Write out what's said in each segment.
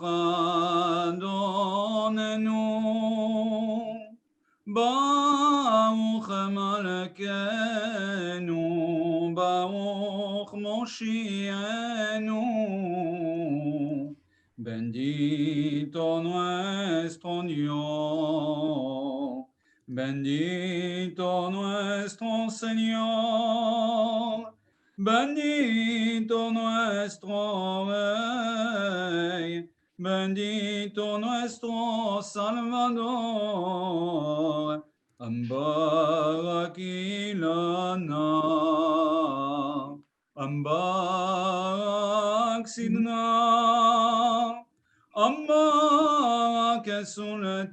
Adonenu, Baruch Malkeinu, Baruch Moshiachenu, bendito nuestro Dios, bendito nuestro Señor, bendito nuestro Rey, bendito nuestro Salvador, Ambarak Ilana, Ambarak Sidna, Ambarak Sultana,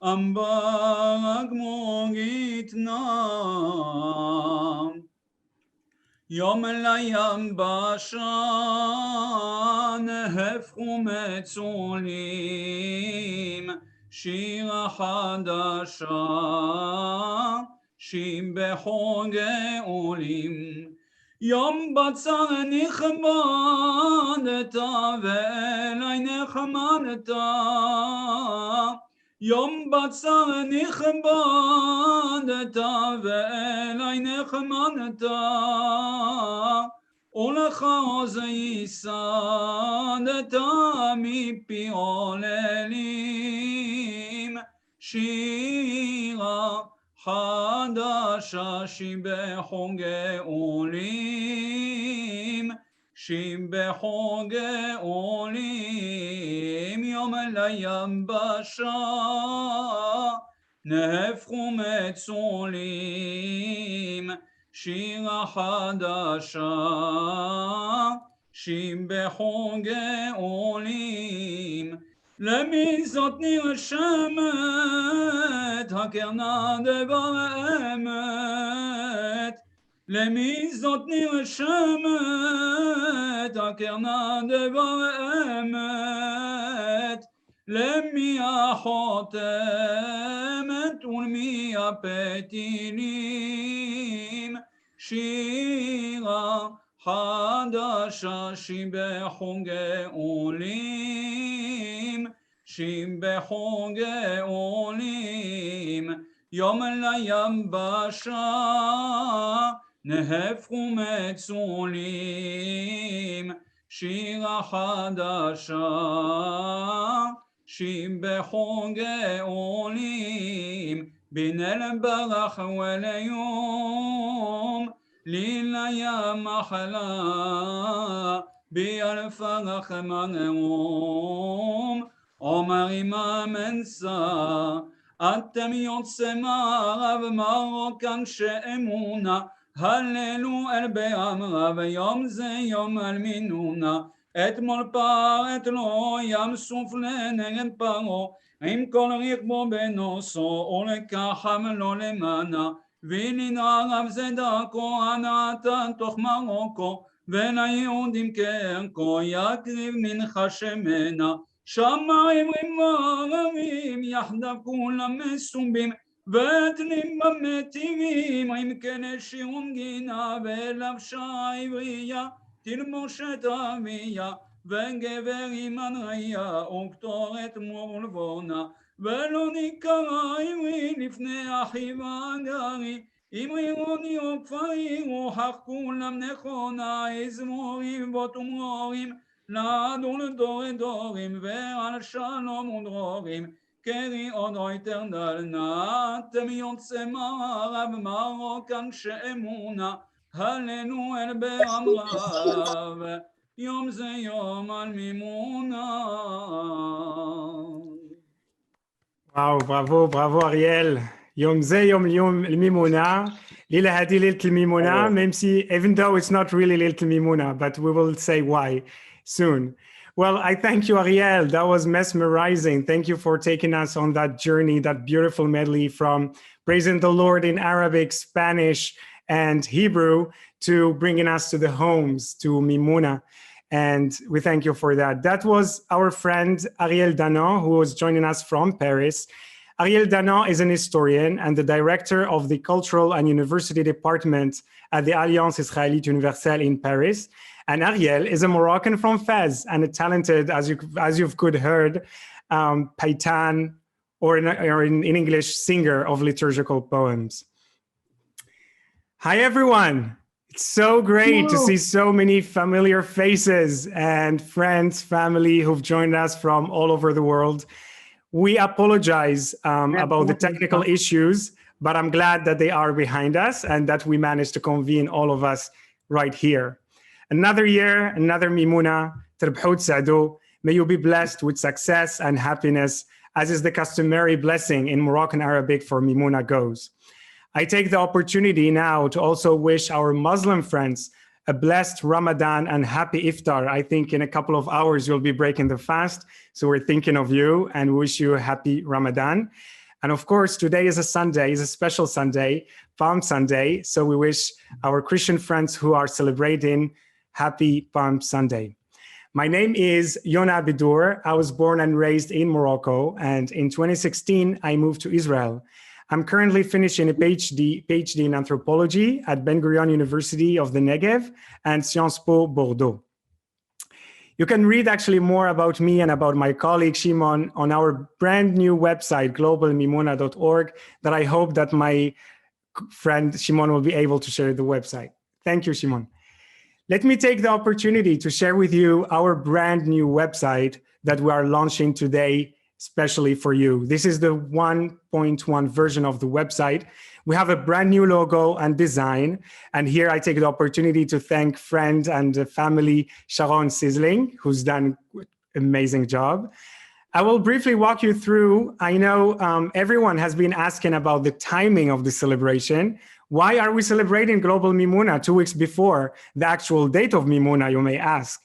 Ambarak Mogitna, Yom Layam Bashan, Hefru Metzulim, Shira Hadasha, Shim Behoge Olim, Yom Batzar Nichmadeta, Ve'elai Nechmadeta, Yom Batzar Nichmadeta, Ve'elai Nechmadeta, Olecha Ozeyisadeta, Mipi Olelim, Shira Hadasha, Shibehoge Olim, Shibehoge Olim, Yom Layam Basha, Nefru Metzulim, Shira Hadasha, Shibehoge Olim, למזאת נרשמת הקרנה דבר אמת, למזאת נרשמת הקרנה דבר אמת, למי החותמת ולמי הפתילים, שירה חדשה שבחוגי עולים, שבחוגי עולים, יום ליבשה נהפכו מצולים, שירה חדשה שבחוגי עולים, בין אל-ברח וליום לילה מחלה באלף רחמנום, עומר אימם אנסה אתם יוצא מערב מרוקן שאמונה, הללו אל באמרה ויום זה יום על מינונה, אתמול פרט לו ים סוף לנגד פרו, עם כל רכבו בנוסו ולקחם לו למנה, ולין ערב זה דרכו הנעתה תוך מרוקו, וליהודים כערכו יקריב מנחה שמנה, שמיים רימרים יחדיו כולם מסובים, ותלים במטיבים, עם כן שירון גינה ולבשה עברייה, תלמושת אביה, וגבר עם אנריה, וקטורת מור לבונה, ולא נקרא עברי לפני אחיו הגרי, אמרי רוני וכפרי רוחך כולם נכונה, אזמורים ותמרורים, לעדו לדור דורים, ועל שלום ודרורים, קרי עוד יותר דלנה, אתם יוצא מערב מרוקן שאמונה, הלנו אל באמריו, יום זה יום על מימונה. واو برافو برافو أريال. يوم زي يوم الميمونة. ليلة هذه ليلة الميمونة. Même si, even though it's not really ليلة الميمونة, but we will say why soon. Well, I thank you, Ariel. That was mesmerizing. Thank you for taking us on that journey, that beautiful medley from praising the Lord in Arabic, Spanish, and Hebrew to bringing us to the homes, to Mimouna. And we thank you for that. That was our friend Ariel Danan, who was joining us from Paris. Ariel Danan is an historian and the director of the Cultural and University Department at the Alliance Israélite Universelle in Paris. And Ariel is a Moroccan from Fez and a talented, as you've could heard, paytan, or in English, singer of liturgical poems. Hi, everyone. It's so great to see so many familiar faces and friends, family who've joined us from all over the world. We apologize about the technical issues, but I'm glad that they are behind us and that we managed to convene all of us right here. Another year, another Mimouna, Terbhout Sa'do. May you be blessed with success and happiness, as is the customary blessing in Moroccan Arabic for Mimouna goes. I take the opportunity now to also wish our Muslim friends a blessed Ramadan and happy Iftar. I think in a couple of hours you'll be breaking the fast, so we're thinking of you and wish you a happy Ramadan. And of course, today is a Sunday, is a special Sunday, Palm Sunday, so we wish our Christian friends who are celebrating happy Palm Sunday. My name is Yona Abeddour. I was born and raised in Morocco, and in 2016, I moved to Israel. I'm currently finishing a PhD in anthropology at Ben-Gurion University of the Negev and Sciences Po Bordeaux. You can read actually more about me and about my colleague Shimon on our brand new website, globalmimouna.org, that I hope that my friend Shimon will be able to share the website. Thank you, Shimon. Let me take the opportunity to share with you our brand new website that we are launching today, especially for you. This is the 1.1 version of the website. We have a brand new logo and design. And here I take the opportunity to thank friend and family Sharon Sizzling, who's done an amazing job. I will briefly walk you through. I know everyone has been asking about the timing of the celebration. Why are we celebrating Global Mimouna 2 weeks before the actual date of Mimouna, you may ask?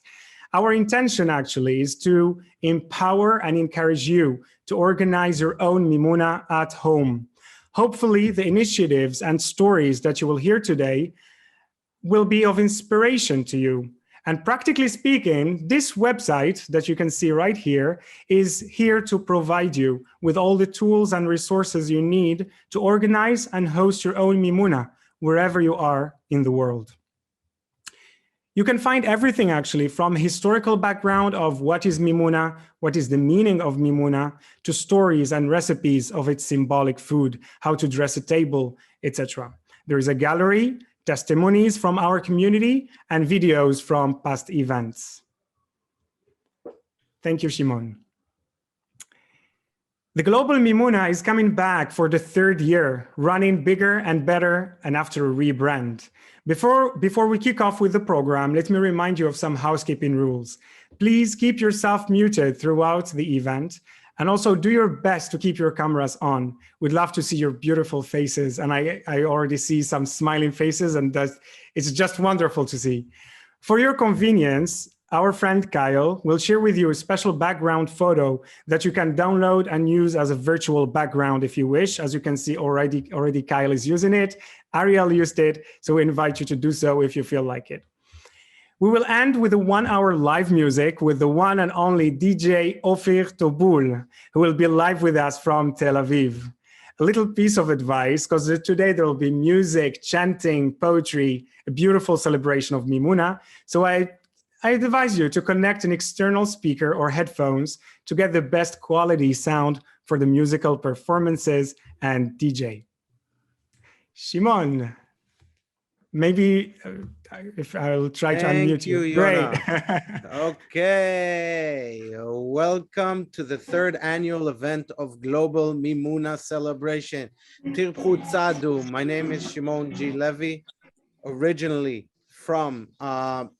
Our intention actually is to empower and encourage you to organize your own Mimouna at home. Hopefully the initiatives and stories that you will hear today will be of inspiration to you. And practically speaking, this website that you can see right here is here to provide you with all the tools and resources you need to organize and host your own Mimouna wherever you are in the world. You can find everything actually from historical background of what is Mimouna, what is the meaning of Mimouna, to stories and recipes of its symbolic food, how to dress a table, etc. There is a gallery, testimonies from our community, and videos from past events. Thank you, Shimon. The Global Mimouna is coming back for the 3rd year, running bigger and better and after a rebrand. Before we kick off with the program, let me remind you of some housekeeping rules. Please keep yourself muted throughout the event, and also do your best to keep your cameras on. We'd love to see your beautiful faces, and I already see some smiling faces, and it's just wonderful to see. For your convenience, our friend Kyle will share with you a special background photo that you can download and use as a virtual background if you wish. As you can see already Kyle is using it. Ariel used it, so we invite you to do so if you feel like it. We will end with a 1-hour live music with the one and only DJ Ophir Toboul, who will be live with us from Tel Aviv. A little piece of advice, because today there will be music, chanting, poetry, a beautiful celebration of Mimouna. So I advise you to connect an external speaker or headphones to get the best quality sound for the musical performances and DJ. Shimon, maybe if I'll try to unmute you. Yona. Great. Okay, welcome to the 3rd annual event of Global Mimouna celebration. Tirchut Sadu. My name is Shimon G. Levy, originally from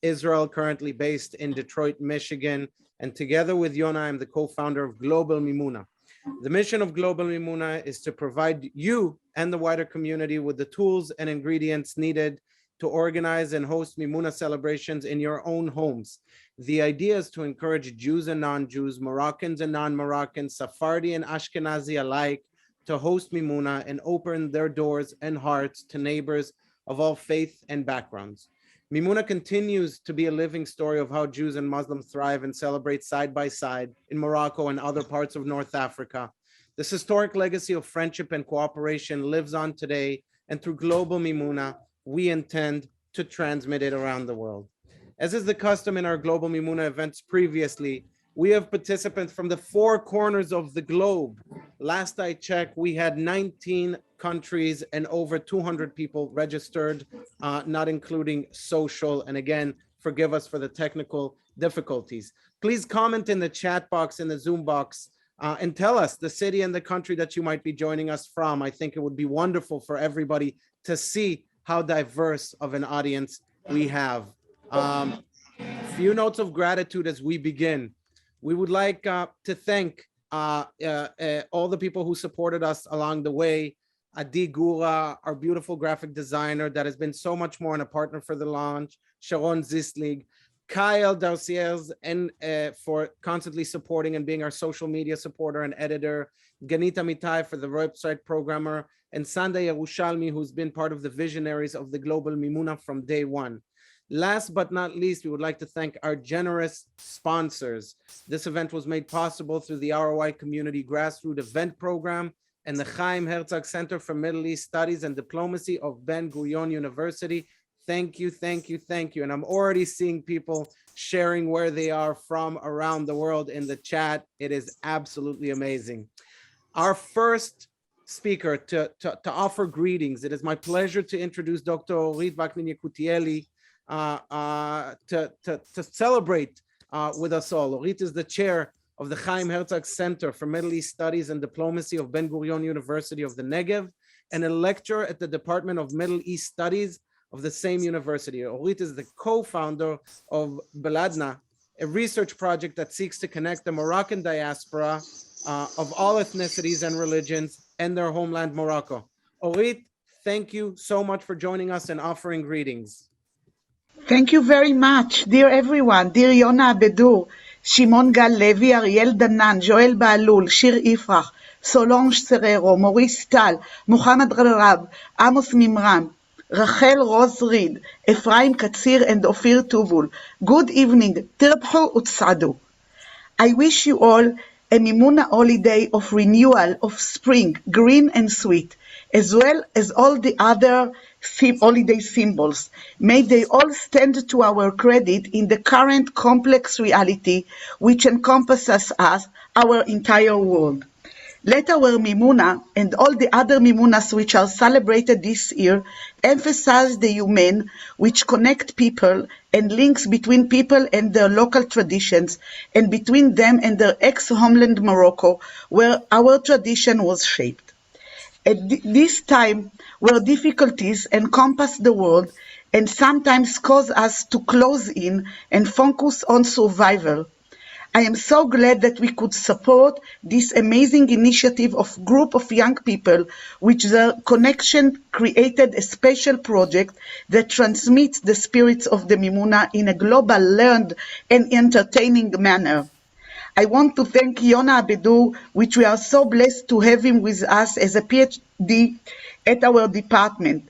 Israel, currently based in Detroit, Michigan. And together with Yona, I'm the co-founder of Global Mimouna. The mission of Global Mimouna is to provide you and the wider community with the tools and ingredients needed to organize and host Mimouna celebrations in your own homes. The idea is to encourage Jews and non-Jews, Moroccans and non-Moroccans, Sephardi and Ashkenazi alike to host Mimouna and open their doors and hearts to neighbors of all faith and backgrounds. Mimouna continues to be a living story of how Jews and Muslims thrive and celebrate side by side in Morocco and other parts of North Africa. This historic legacy of friendship and cooperation lives on today, and through Global Mimouna, we intend to transmit it around the world. As is the custom in our Global Mimouna events previously, we have participants from the 4 corners of the globe. Last I checked, we had 19 countries and over 200 people registered, not including social. And again, forgive us for the technical difficulties. Please comment in the chat box, in the Zoom box, and tell us the city and the country that you might be joining us from. I think it would be wonderful for everybody to see how diverse of an audience we have. Few notes of gratitude as we begin. We would like to thank all the people who supported us along the way. Adi Gura, our beautiful graphic designer that has been so much more and a partner for the launch. Sharon Zislig, Kyle Darciers, and for constantly supporting and being our social media supporter and editor. Ganita Mitai for the website programmer, and Sanda Yerushalmi, who's been part of the visionaries of the Global Mimouna from day one. Last but not least, we would like to thank our generous sponsors. This event was made possible through the ROI Community Grassroots Event Program and the Chaim Herzog Center for Middle East Studies and Diplomacy of Ben-Gurion University. Thank you, thank you, thank you. And I'm already seeing people sharing where they are from around the world in the chat. It is absolutely amazing. Our first speaker to offer greetings, it is my pleasure to introduce Dr. Orit Ouaknine-Yekutieli, to celebrate with us all. Orit is the chair of the Chaim Herzog Center for Middle East Studies and Diplomacy of Ben-Gurion University of the Negev, and a lecturer at the Department of Middle East Studies of the same university. Orit is the co-founder of Beladna, a research project that seeks to connect the Moroccan diaspora of all ethnicities and religions and their homeland, Morocco. Orit, thank you so much for joining us and offering greetings. Thank you very much, dear everyone, dear Yona, Abeddour, Shimon, Levy, Ariel, Danan, Joelle, Bahloul, Shir, Ifrah, Solange, Serero, Maurice, Muhammad Rab, Amos Mimran, Rachel, Rose Reid, Ephraim Katsir, and Ofir Tubul. Good evening, Tirphu Utsadu. I wish you all a Mimouna holiday of renewal, of spring, green and sweet, as well as all the other holiday symbols. May they all stand to our credit in the current complex reality which encompasses us, our entire world. Let our Mimouna and all the other Mimounas which are celebrated this year emphasize the humane which connect people and links between people and their local traditions and between them and their ex-homeland Morocco, where our tradition was shaped. At this time where difficulties encompass the world and sometimes cause us to close in and focus on survival, I am so glad that we could support this amazing initiative of group of young people, which their connection created a special project that transmits the spirits of the Mimouna in a global, learned, and entertaining manner. I want to thank Yona Abeddour, which we are so blessed to have him with us as a PhD at our department,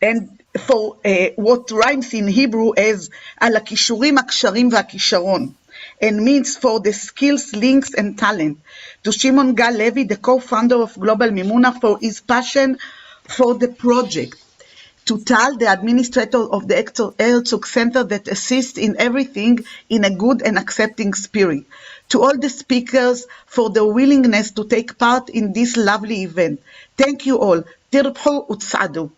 and for what rhymes in Hebrew as על הכישורים, הקשרים והכישרון, and means for the skills, links, and talent. To Shimon Levy, the co-founder of Global Mimouna, for his passion for the project. To Tal, the administrator of the Herzog Center that assists in everything in a good and accepting spirit. To all the speakers for their willingness to take part in this lovely event. Thank you all. Tirphu utsadu.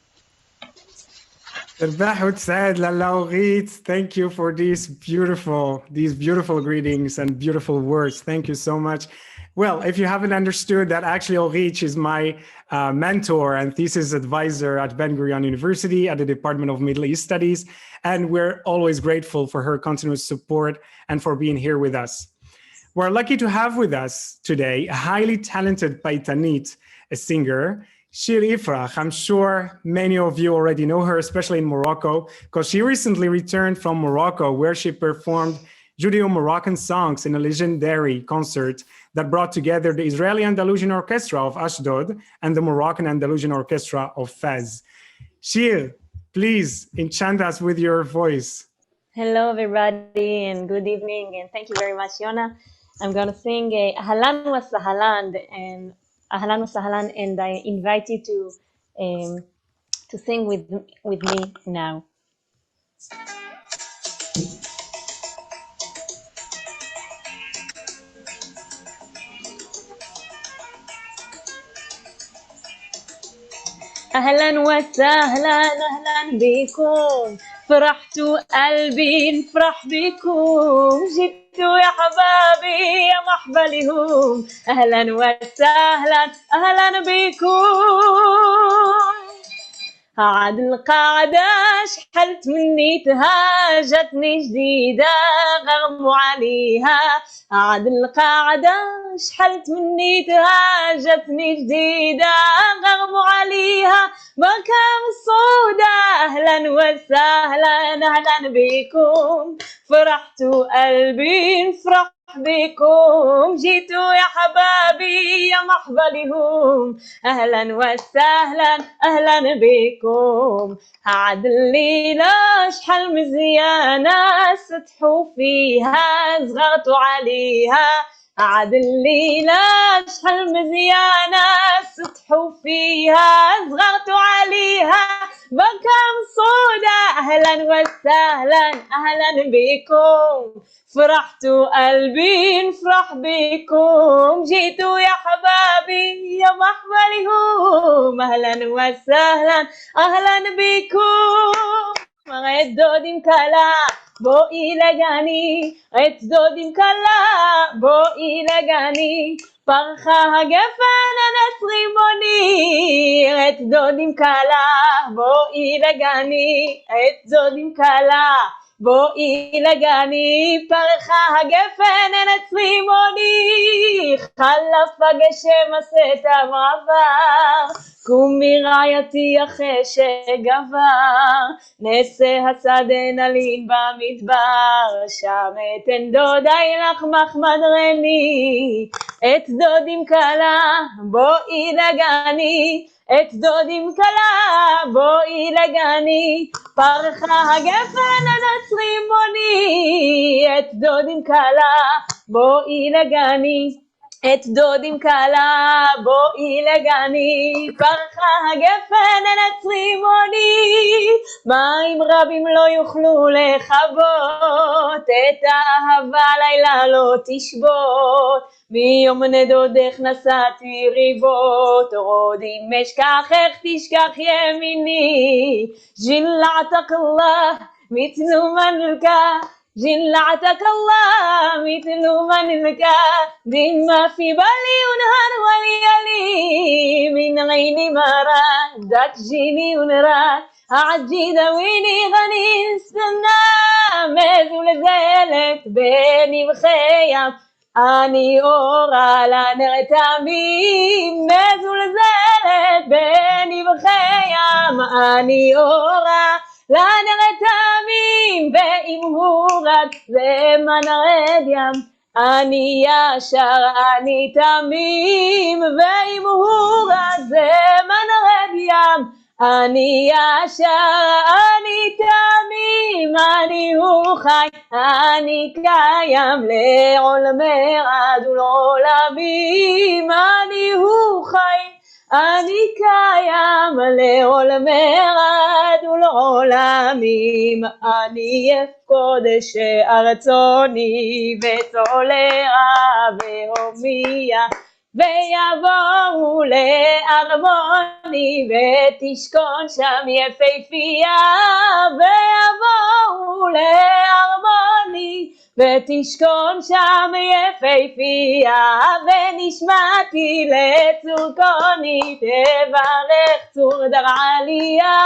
Thank you for these beautiful greetings and beautiful words. Thank you so much. Well, if you haven't understood that, actually Orit is my mentor and thesis advisor at Ben-Gurion University at the Department of Middle East Studies. And we're always grateful for her continuous support and for being here with us. We're lucky to have with us today a highly talented Paytanit, a singer, Shir Ifrah. I'm sure many of you already know her, especially in Morocco, because she recently returned from Morocco, where she performed Judeo-Moroccan songs in a legendary concert that brought together the Israeli Andalusian Orchestra of Ashdod and the Moroccan Andalusian Orchestra of Fez. Shir, please enchant us with your voice. Hello, everybody, and good evening, and thank you very much, Yona. I'm going to sing Ahlan wa Sahlan, and Ahlan wa Sahlan, and I invite you to sing with me now. أهلا وسهلا أهلا بكم فرحت قلبي نفرح بكم جيتوا يا حبابي يا مرحبا لهم أهلا وسهلا أهلا بكم عاد القاعدة شحلت منيتها جاتني جديدة غرموا عليها عاد القاعدة شحلت منيتها جاتني جديدة غرموا عليها بركة الصودة أهلا وسهلا أهلا بكم فرحت قلبي نفرح بكم جيتوا يا حبابي يا مرحبا لهم أهلا وسهلا أهلا بكم عاد الليلة شحال مزيانة ستحوا فيها صغرتوا عليها عاد الليلة شحال مزيانة ستحوا فيها صغرتوا عليها بركة صودة أهلا وسهلا أهلا بكم فرحت قلبي نفرح بكم جيتوا يا حبابي يا مرحبا لهم أهلا وسهلا أهلا بكم غيت دودي مكلا بوئي لغاني غيت دودي مكلا بوئي لغاني פרחה הגפן הנצרימוני, את דודים קלה, בואי לגני, את דודים קלה, בואי לגני, פרחה הגפן הנצרימוני, חלף הגשם עשה את המעבר, קומי רעייתי אחרי שגבר, נעשה השדה נלין במדבר, שם אתן דודי לך מחמדרני, את דודים קלה בואי לגני, את דודים קלה בואי לגני, פרחה הגפן הנצרימוני, את דודים קלה בואי לגני, את דודים קלה בואי לגני, פרחה הגפן הנצרימוני, מים רבים לא יוכלו לכבות, את האהבה לילה לא תשבות, מיום נדודך נסעתי ריבות, עוד אם אשכחך תשכח ימיני, ג'לעתק אללה מתנו מנלקה, جلعتك الله مثل منك دم في بالي ونهار وليالي من غير مراد داك جيني ونراك عجي دويني غني استنى مازول زالت بيني بخيام أني أورا لا نغتمي مازول زالت بيني بخيام أني أورا لا نغتمين ואם הוא רק זמן רד ים אני ישר אני תמים ואם הוא רק זמן רד ים אני ישר אני תמים אני הוא חי אני קיים לעולמי עד ולעולמים אני הוא חי אני קיים לעולמי עד ולעולמים אני אפקוד שארצוני וצולע והומיע ויבואו לארמוני ותשכון שם יפהפייה ויבואו לארמוני ותשכון שם יפהפייה ונשמעתי לצור קוני תברך צור דרעליה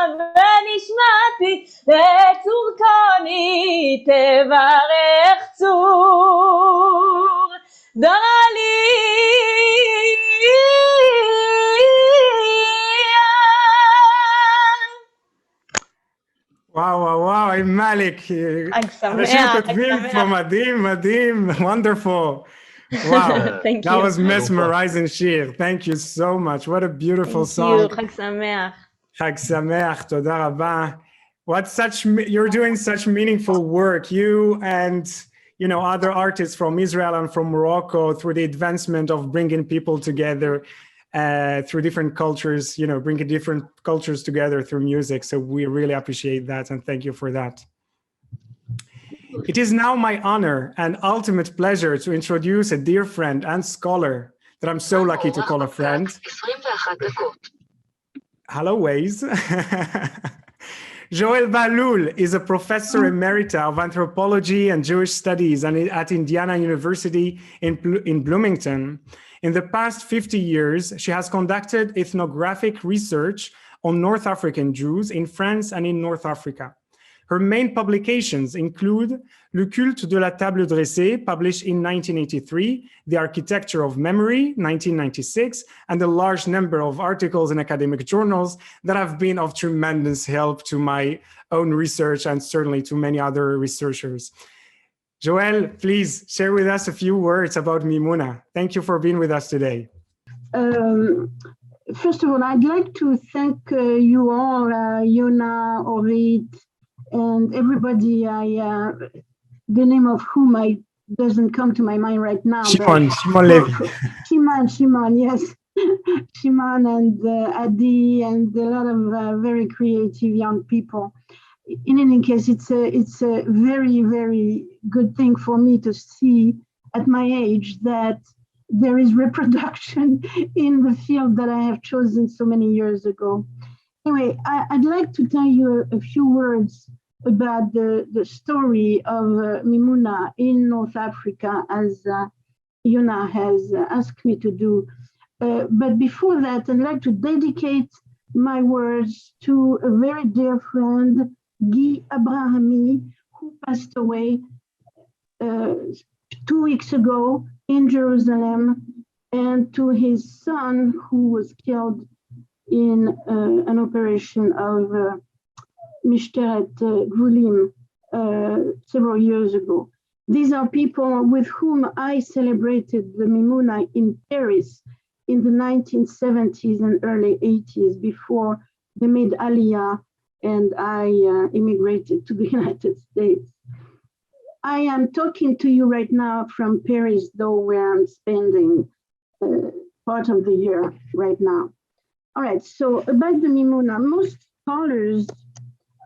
ונשמעתי לצור קוני תברך צור דרעליה וואו, וואו, וואו, עם מליק. אנשים כותבים פה מדהים, מדהים, wonderful. Wow, that was mesmerizing Shir. Thank you so much. What a beautiful song. חג שמח. חג שמח, תודה רבה. You're doing such meaningful work, you and other artists from Israel and from Morocco, through the advancement of bringing people together through different cultures, bringing different cultures together through music. So we really appreciate that and thank you for that. It is now my honor and ultimate pleasure to introduce a dear friend and scholar that I'm so lucky to call a friend. Hello, Waze. Joelle Bahloul is a professor emerita of anthropology and Jewish studies at Indiana University in Bloomington. In the past 50 years, she has conducted ethnographic research on North African Jews in France and in North Africa. Her main publications include Le culte de la table dressée, published in 1983, The Architecture of Memory, 1996, and a large number of articles in academic journals that have been of tremendous help to my own research and certainly to many other researchers. Joelle, please share with us a few words about Mimouna. Thank you for being with us today. First of all, I'd like to thank you all, Yona, Orit, and everybody, the name of whom doesn't come to my mind right now. Shimon Levy. Shimon, yes. Shimon and Adi and a lot of very creative young people. In any case, it's a very, very good thing for me to see at my age that there is reproduction in the field that I have chosen so many years ago. Anyway, I'd like to tell you a few words about the story of Mimouna in North Africa, as Yona has asked me to do. But before that, I'd like to dedicate my words to a very dear friend, Guy Abrahami, who passed away 2 weeks ago in Jerusalem, and to his son, who was killed in an operation of Mishteret Gvulim several years ago. These are people with whom I celebrated the Mimouna in Paris in the 1970s and early 80s before they made Aliyah and I immigrated to the United States. I am talking to you right now from Paris, though, where I'm spending part of the year right now. All right, so about the Mimouna, most scholars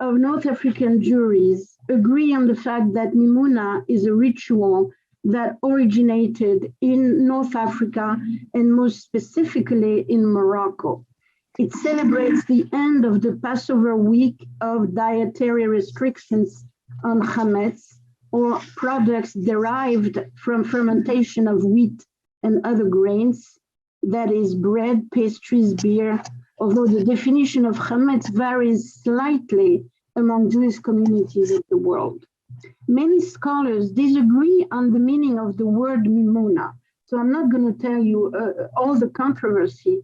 of North African Jewries agree on the fact that Mimouna is a ritual that originated in North Africa and most specifically in Morocco. It celebrates the end of the Passover week of dietary restrictions on chametz, or products derived from fermentation of wheat and other grains, that is bread, pastries, beer, although the definition of chametz varies slightly among Jewish communities of the world. Many scholars disagree on the meaning of the word Mimouna, so I'm not going to tell you all the controversy.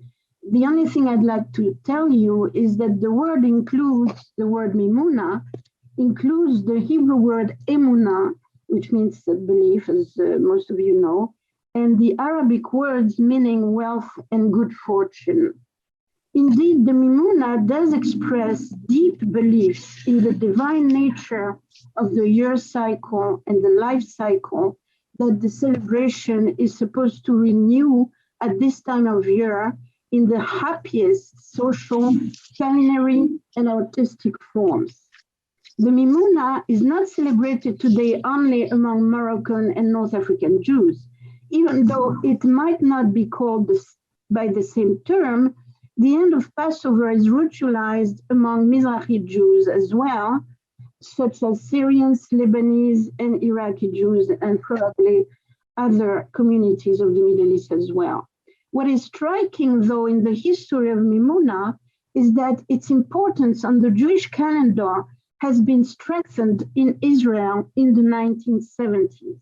The only thing I'd like to tell you is that the word Mimouna includes the Hebrew word emunah, which means belief, as most of you know, and the Arabic words meaning wealth and good fortune. Indeed, the Mimouna does express deep beliefs in the divine nature of the year cycle and the life cycle that the celebration is supposed to renew at this time of year in the happiest social, culinary, and artistic forms. The Mimouna is not celebrated today only among Moroccan and North African Jews. Even though it might not be called by the same term, the end of Passover is ritualized among Mizrahi Jews as well, such as Syrians, Lebanese, and Iraqi Jews, and probably other communities of the Middle East as well. What is striking, though, in the history of Mimouna is that its importance on the Jewish calendar has been strengthened in Israel in the 1970s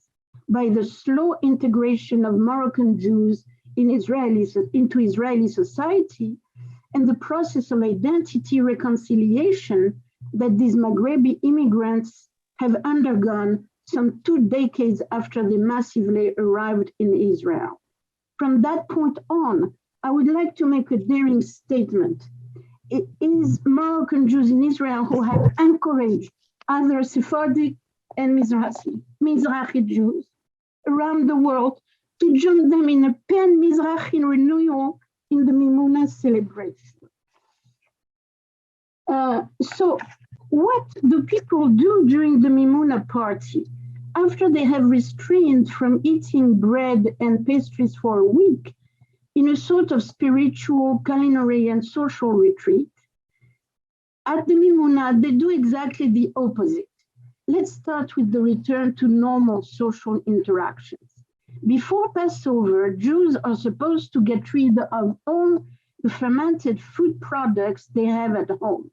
by the slow integration of Moroccan Jews into Israeli society and the process of identity reconciliation that these Maghrebi immigrants have undergone some 2 decades after they massively arrived in Israel. From that point on, I would like to make a daring statement. It is Moroccan Jews in Israel who have encouraged other Sephardic and Mizrahi Jews around the world to join them in a pan-Mizrahi renewal in the Mimouna celebration. So What do people do during the Mimouna party? After they have restrained from eating bread and pastries for a week, in a sort of spiritual, culinary, and social retreat, at the Mimouna, they do exactly the opposite. Let's start with the return to normal social interactions. Before Passover, Jews are supposed to get rid of all the fermented food products they have at home.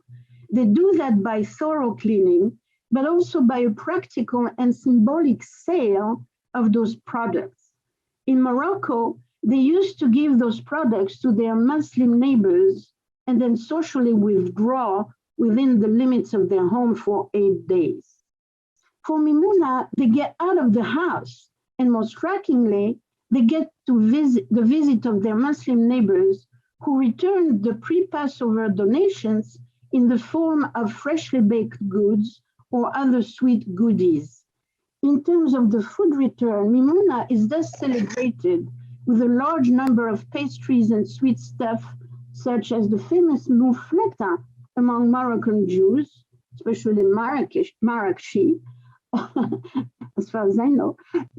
They do that by thorough cleaning, but also by a practical and symbolic sale of those products. In Morocco, they used to give those products to their Muslim neighbors and then socially withdraw within the limits of their home for 8 days. For Mimouna, they get out of the house, and most strikingly, they get to visit the visit of their Muslim neighbors who return the pre-Passover donations in the form of freshly baked goods or other sweet goodies. In terms of the food return, Mimouna is thus celebrated with a large number of pastries and sweet stuff, such as the famous moufleta among Moroccan Jews, especially Marrakchi, as far as I know,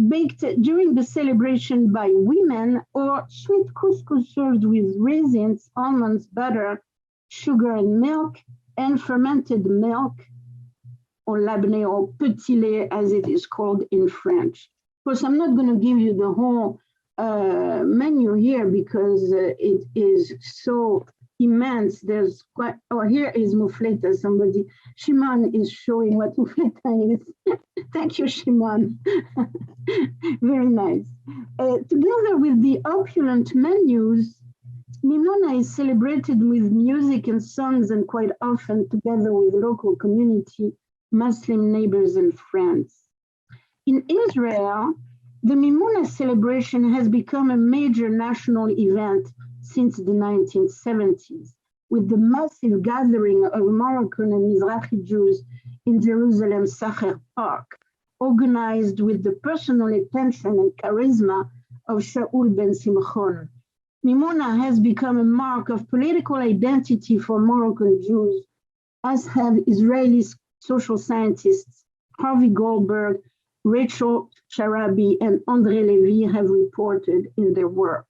baked during the celebration by women, or sweet couscous served with raisins, almonds, butter, sugar and milk, and fermented milk, or labneh, or petit lait, as it is called in French. Of course, I'm not going to give you the whole menu here because it is so immense. There's quite, oh, here is moufleta. Somebody, Shimon is showing what moufleta is. Thank you, Shimon. Very nice. Together with the opulent menus, Mimouna is celebrated with music and songs, and quite often together with local community, Muslim neighbors and friends. In Israel, the Mimouna celebration has become a major national event since the 1970s, with the massive gathering of Moroccan and Mizrahi Jews in Jerusalem's Sacher Park, organized with the personal attention and charisma of Shaul ben Simchon. Mimouna has become a mark of political identity for Moroccan Jews, as have Israeli social scientists Harvey Goldberg, Rachel Sharabi, and André Levy have reported in their work,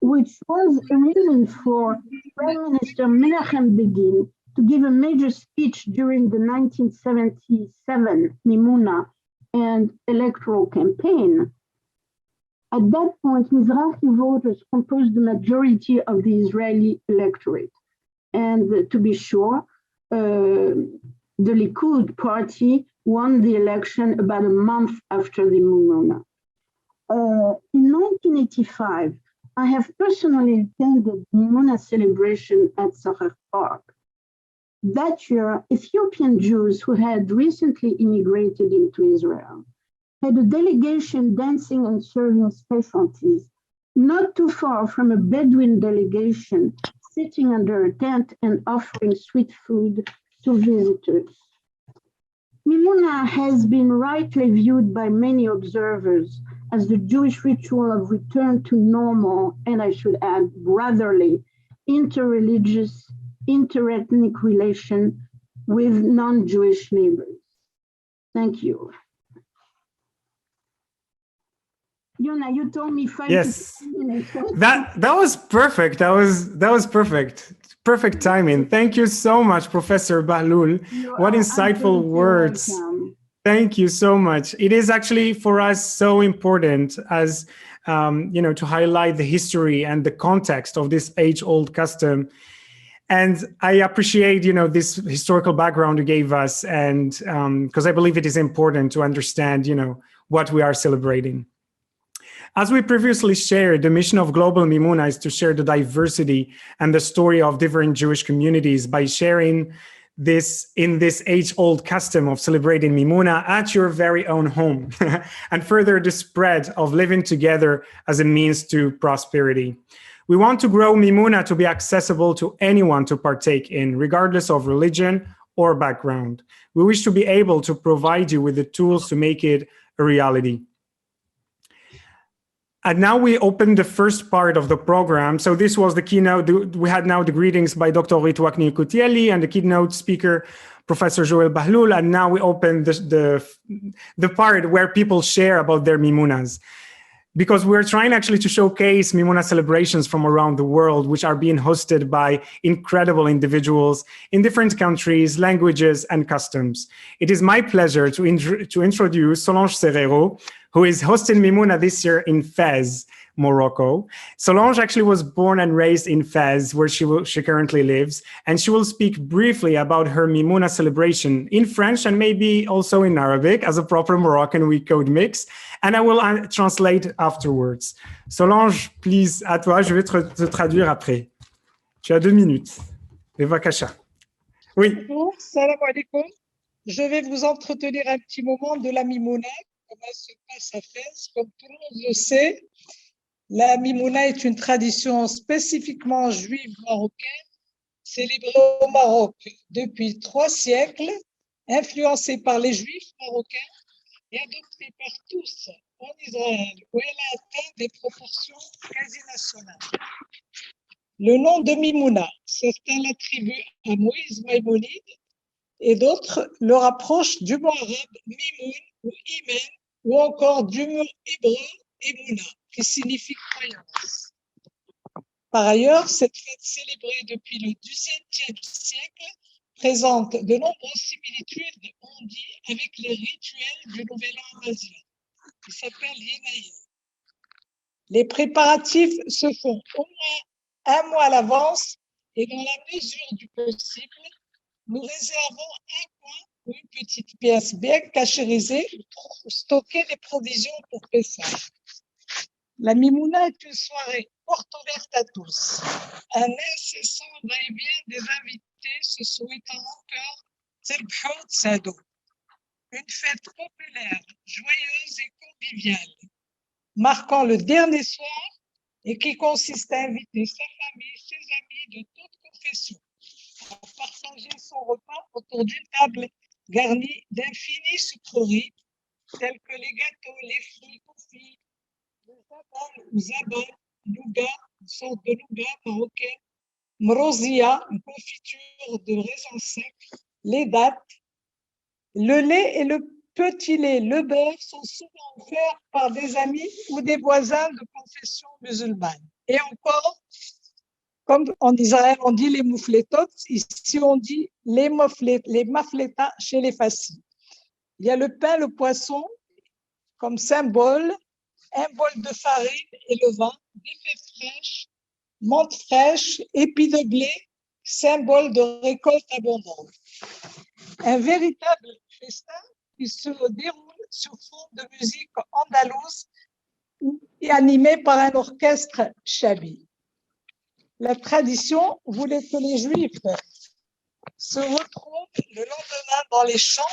which was a reason for Prime Minister Menachem Begin to give a major speech during the 1977 Mimouna and electoral campaign. At that point, Mizrahi voters composed the majority of the Israeli electorate. And to be sure, the Likud party won the election about a month after the Mimouna. In 1985, I have personally attended the Mimouna celebration at Sacher Park. That year, Ethiopian Jews who had recently immigrated into Israel had a delegation dancing and serving specialties, not too far from a Bedouin delegation sitting under a tent and offering sweet food to visitors. Mimouna has been rightly viewed by many observers as the Jewish ritual of return to normal, and I should add, brotherly, interreligious, interethnic relation with non-Jewish neighbors. Thank you. Yona, you told me 5 yes. to 10 minutes. That was perfect. That was perfect. Perfect timing. Thank you so much, Professor Bahloul. What insightful words. Welcome. Thank you so much. It is actually for us so important as to highlight the history and the context of this age-old custom. And I appreciate, this historical background you gave us, and because I believe it is important to understand, what we are celebrating. As we previously shared, the mission of Global Mimouna is to share the diversity and the story of different Jewish communities by sharing this in this age-old custom of celebrating Mimouna at your very own home, and further the spread of living together as a means to prosperity. We want to grow Mimouna to be accessible to anyone to partake in, regardless of religion or background. We wish to be able to provide you with the tools to make it a reality. And now we open the first part of the program. So this was the keynote. We had now the greetings by Dr. Orit Ouaknine-Yekutieli and the keynote speaker Professor Joelle Bahloul, and now we open the part where people share about their Mimounas. Because we're trying actually to showcase Mimouna celebrations from around the world, which are being hosted by incredible individuals in different countries, languages, and customs. It is my pleasure to introduce Solange Serero, who is hosting Mimouna this year in Fez, Morocco. Solange actually was born and raised in Fez, where she currently lives, and she will speak briefly about her Mimouna celebration in French and maybe also in Arabic, as a proper Moroccan we code mix, and I will translate afterwards. Solange, please, à toi, je vais te traduire après. Tu as 2 minutes. Bevakasha. Oui. Bonjour, salam alaikum. Je vais vous entretenir un petit moment de la Mimouna, comment elle se passe à Fès. Comme tout le monde le sait, la Mimouna est une tradition spécifiquement juive marocaine, célébrée au Maroc depuis 3 siècles, influencée par les juifs marocains et adoptée par tous en Israël, où elle a atteint des proportions quasi nationales. Le nom de Mimouna, certains l'attribuent à Moïse Maïmonide et d'autres le rapprochent du mot arabe Mimoun ou Imen ou encore du mot hébreu Emouna, qui signifie croyance. Par ailleurs, cette fête célébrée depuis le XVIIe siècle présente de nombreuses similitudes, on dit, avec les rituels du Nouvel An amazigh, qui s'appelle Yona. Les préparatifs se font au moins 1 mois à l'avance et dans la mesure du possible, nous réservons un coin ou une petite pièce bien cachérisée pour stocker les provisions pour Pessah. La Mimouna est une soirée porte ouverte à tous. Un incessant va-et-vient des invités se souhaitant encore Piyyut Sado. Une fête populaire, joyeuse et conviviale, marquant le dernier soir et qui consiste à inviter sa famille, ses amis de toute confession à partager son repas autour d'une table garnie d'infinies sucreries telles que les gâteaux, les fruits confits, les zabal ou zabal, nougat, une sorte de nougat marocain, mrozia, une confiture de raisins secs, les dattes, le lait et le petit lait, le beurre sont souvent offerts par des amis ou des voisins de confession musulmane. Et encore, comme en Israël on dit les moufletot, ici on dit les mafletas chez les fassis. Il y a le pain, le poisson comme symbole, un bol de farine et le vin, des fèves fraîches, menthe fraîche, épis de blé, symbole de récolte abondante. Un véritable festin qui se déroule sur fond de musique andalouse et animé par un orchestre chabi. La tradition voulait que les Juifs se retrouvent le lendemain dans les champs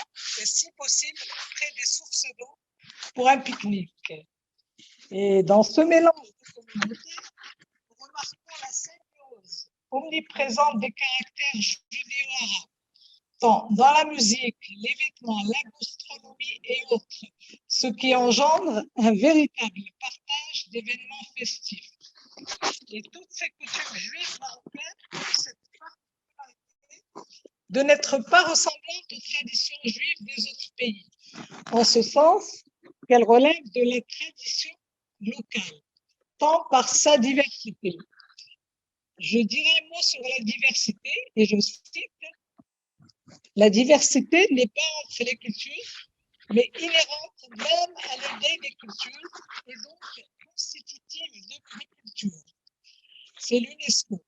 et si possible près des sources d'eau pour un pique-nique. Et dans ce mélange de communautés, nous remarquons la symbiose omniprésente des caractères judéo-arabes, tant dans la musique, les vêtements, la gastronomie et autres, ce qui engendre un véritable partage d'événements festifs. Et toutes ces coutumes juives marocaines ont cette particularité de n'être pas ressemblantes aux traditions juives des autres pays, en ce sens qu'elles relèvent de la tradition locale, tant par sa diversité. Je dirais un mot sur la diversité, et je cite, la diversité n'est pas entre les cultures, mais inhérente même à l'idée des cultures, et donc constitutive des cultures. C'est l'UNESCO.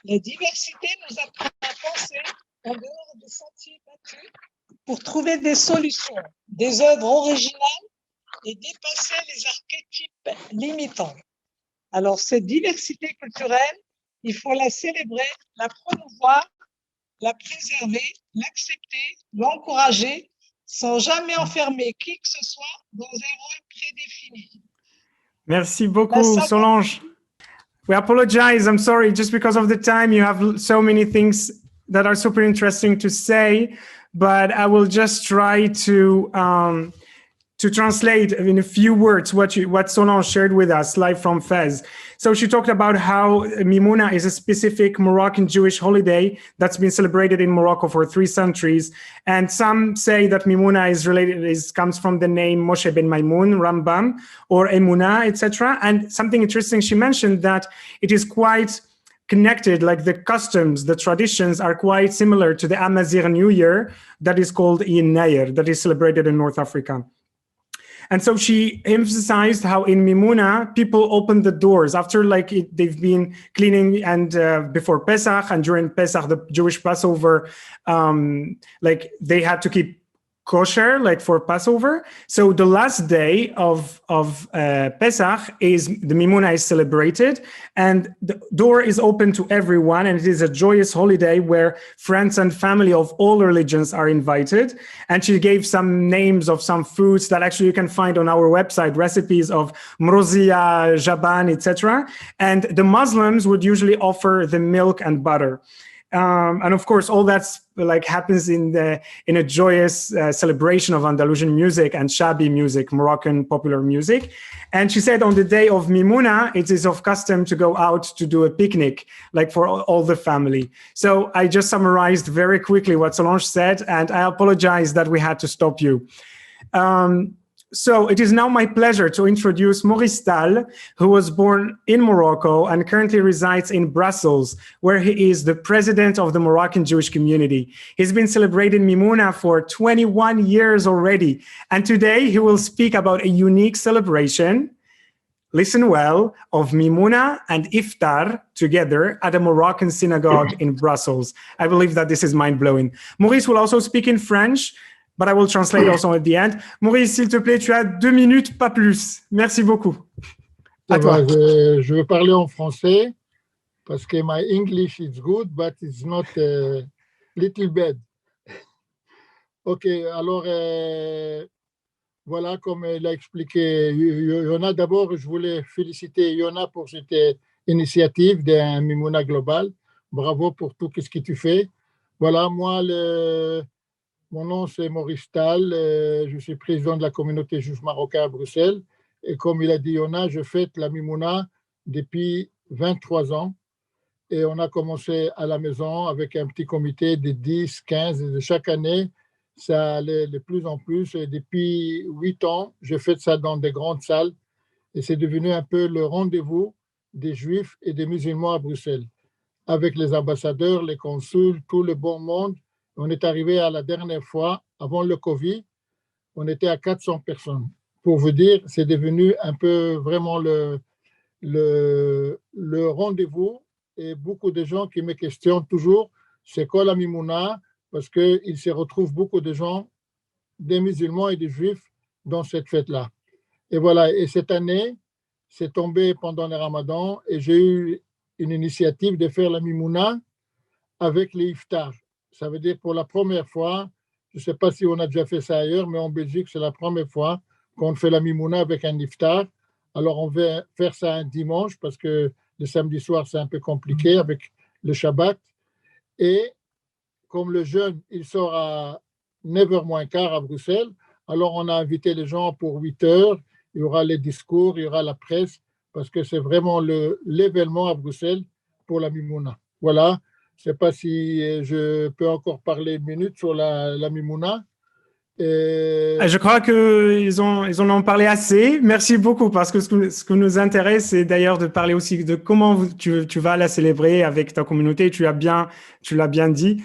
La diversité nous apprend à penser en dehors des sentiers battus pour trouver des solutions, des œuvres originales et dépasser les archétypes limitants. Alors, cette diversité culturelle, il faut la célébrer, la promouvoir, la préserver, l'accepter, l'encourager, sans jamais enfermer qui que ce soit dans un rôle prédéfini. Merci beaucoup, Solange. We apologize. I'm sorry. Just because of the time, you have so many things that are super interesting to say, but I will just try to to translate in a few words what Solange shared with us live from Fez. So she talked about how Mimouna is a specific Moroccan Jewish holiday that's been celebrated in Morocco for 3 centuries. And some say that Mimouna comes from the name Moshe ben Maimoun, Rambam, or Emunah, etc. And something interesting, she mentioned that it is quite connected, like the customs, the traditions are quite similar to the Amazigh New Year that is called Eid Nair, that is celebrated in North Africa. And so she emphasized how in Mimouna, people open the doors after they've been cleaning and before Pesach and during Pesach, the Jewish Passover, they had to keep kosher, for Passover. So the last day of Pesach the Mimouna is celebrated, and the door is open to everyone, and it is a joyous holiday where friends and family of all religions are invited. And she gave some names of some foods that actually you can find on our website, recipes of mrozia, jaban, etc. And the Muslims would usually offer the milk and butter. And of course, all that's happens in a joyous celebration of Andalusian music and Shabi music, Moroccan popular music. And she said on the day of Mimouna, it is of custom to go out to do a picnic, for all the family. So I just summarized very quickly what Solange said, and I apologize that we had to stop you. So it is now my pleasure to introduce Maurice Tal, who was born in Morocco and currently resides in Brussels, where he is the president of the Moroccan Jewish community. He's been celebrating Mimouna for 21 years already. And today he will speak about a unique celebration, listen well, of Mimouna and Iftar together at a Moroccan synagogue in Brussels. I believe that this is mind-blowing. Maurice will also speak in French, but I will translate also at the end. Maurice, s'il te plaît, tu as 2 minutes, pas plus. Merci beaucoup. À toi. Je veux parler en français parce que my English is good, but it's not little bad. Ok, alors voilà, comme elle a expliqué Yona, d'abord, je voulais féliciter Yona pour cette initiative d'un Mimouna Global. Bravo pour tout ce que tu fais. Voilà, moi, mon nom, c'est Maurice Tal. Je suis président de la communauté juive marocaine à Bruxelles. Et comme il a dit Yona, je fête la Mimouna depuis 23 ans. Et on a commencé à la maison avec un petit comité de 10, 15. Et de chaque année, ça allait de plus en plus. Et depuis 8 ans, je fais ça dans des grandes salles. Et c'est devenu un peu le rendez-vous des Juifs et des musulmans à Bruxelles. Avec les ambassadeurs, les consuls, tout le bon monde. On est arrivé à la dernière fois, avant le Covid, on était à 400 personnes. Pour vous dire, c'est devenu un peu vraiment le rendez-vous. Et beaucoup de gens qui me questionnent toujours, c'est quoi la Mimouna? Parce qu'il se retrouve beaucoup de gens, des musulmans et des juifs, dans cette fête-là. Et voilà, et cette année, c'est tombé pendant le Ramadan, et j'ai eu une initiative de faire la Mimouna avec les iftars. Ça veut dire pour la première fois, je ne sais pas si on a déjà fait ça ailleurs, mais en Belgique, c'est la première fois qu'on fait la Mimouna avec un iftar. Alors, on va faire ça un dimanche parce que le samedi soir, c'est un peu compliqué avec le Shabbat. Et comme le jeûne, il sort à 9h moins quart à Bruxelles, alors on a invité les gens pour 8h. Il y aura les discours, il y aura la presse, parce que c'est vraiment l'événement à Bruxelles pour la Mimouna. Voilà. Je ne sais pas si je peux encore parler une minute sur la Mimouna. Je crois qu'ils en ont parlé assez. Merci beaucoup, parce que ce que nous intéresse, c'est d'ailleurs de parler aussi de comment tu vas la célébrer avec ta communauté. Tu l'as bien dit.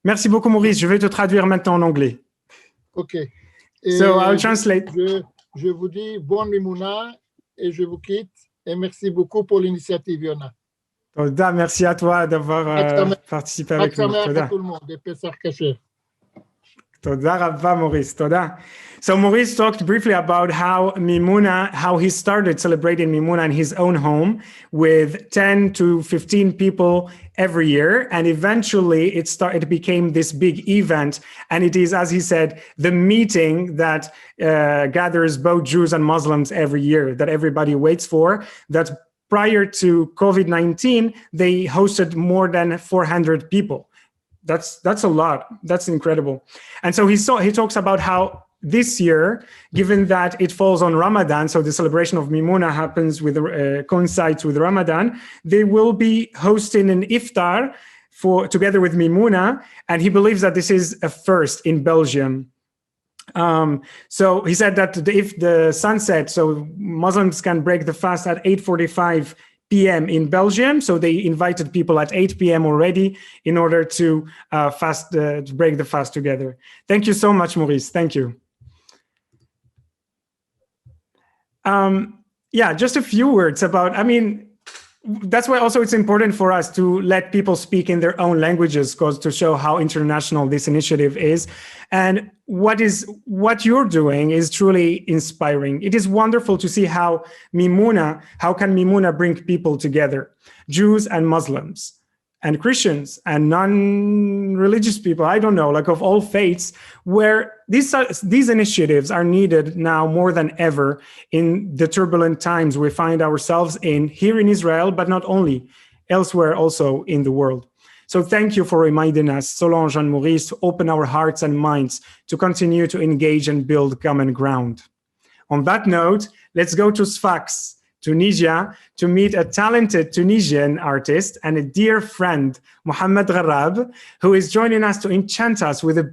Merci beaucoup, Maurice. Je vais te traduire maintenant en anglais. OK. So I'll translate. Je vous dis bonne Mimouna et je vous quitte. Et merci beaucoup pour l'initiative, Yona. Toda, merci à toi d'avoir participé avec nous. Toda. Tout le monde, et Pesach Kasher. Toda Rabba, Maurice. Toda. So Maurice talked briefly about how he started celebrating Mimouna in his own home with 10 to 15 people every year. And eventually it became this big event. And it is, as he said, the meeting that gathers both Jews and Muslims every year, that everybody waits for, that prior to COVID-19, they hosted more than 400 people. That's a lot. That's incredible. And so he talks about how this year, given that it falls on Ramadan, so the celebration of Mimouna happens with coincides with Ramadan, they will be hosting an iftar together with Mimouna, and he believes that this is a first in Belgium. So he said that if the sun sets, so Muslims can break the fast at 8:45 p.m. in Belgium. So they invited people at 8 p.m. already in order to to break the fast together. Thank you so much, Maurice. Thank you. Yeah, just a few words about, that's why also it's important for us to let people speak in their own languages, because to show how international this initiative is. And what you're doing is truly inspiring. It is wonderful to see how can Mimouna bring people together, Jews and Muslims and Christians and non-religious people, I don't know, like of all faiths, where these initiatives are needed now more than ever in the turbulent times we find ourselves in here in Israel, but not only, elsewhere also in the world. So thank you for reminding us, Solange and Maurice, to open our hearts and minds to continue to engage and build common ground. On that note, let's go to Sfax, Tunisia, to meet a talented Tunisian artist and a dear friend, Mohammed Gharab, who is joining us to enchant us with a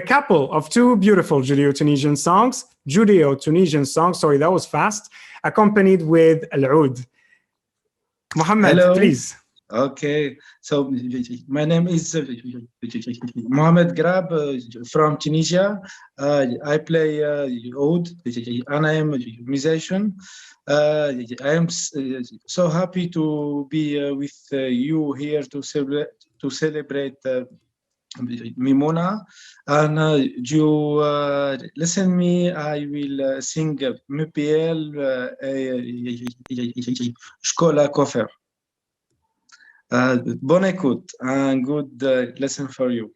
couple of two beautiful Judeo-Tunisian songs, sorry, that was fast, accompanied with Al-Oud. Mohammed, Hello. Please. Okay, so my name is Mohammed Gharab from Tunisia. I play oud and I am a musician. I am so happy to be with you here to celebrate Mimouna. And you listen me, I will sing MPL Shkola Kofer. Bonne écoute and good lesson for you.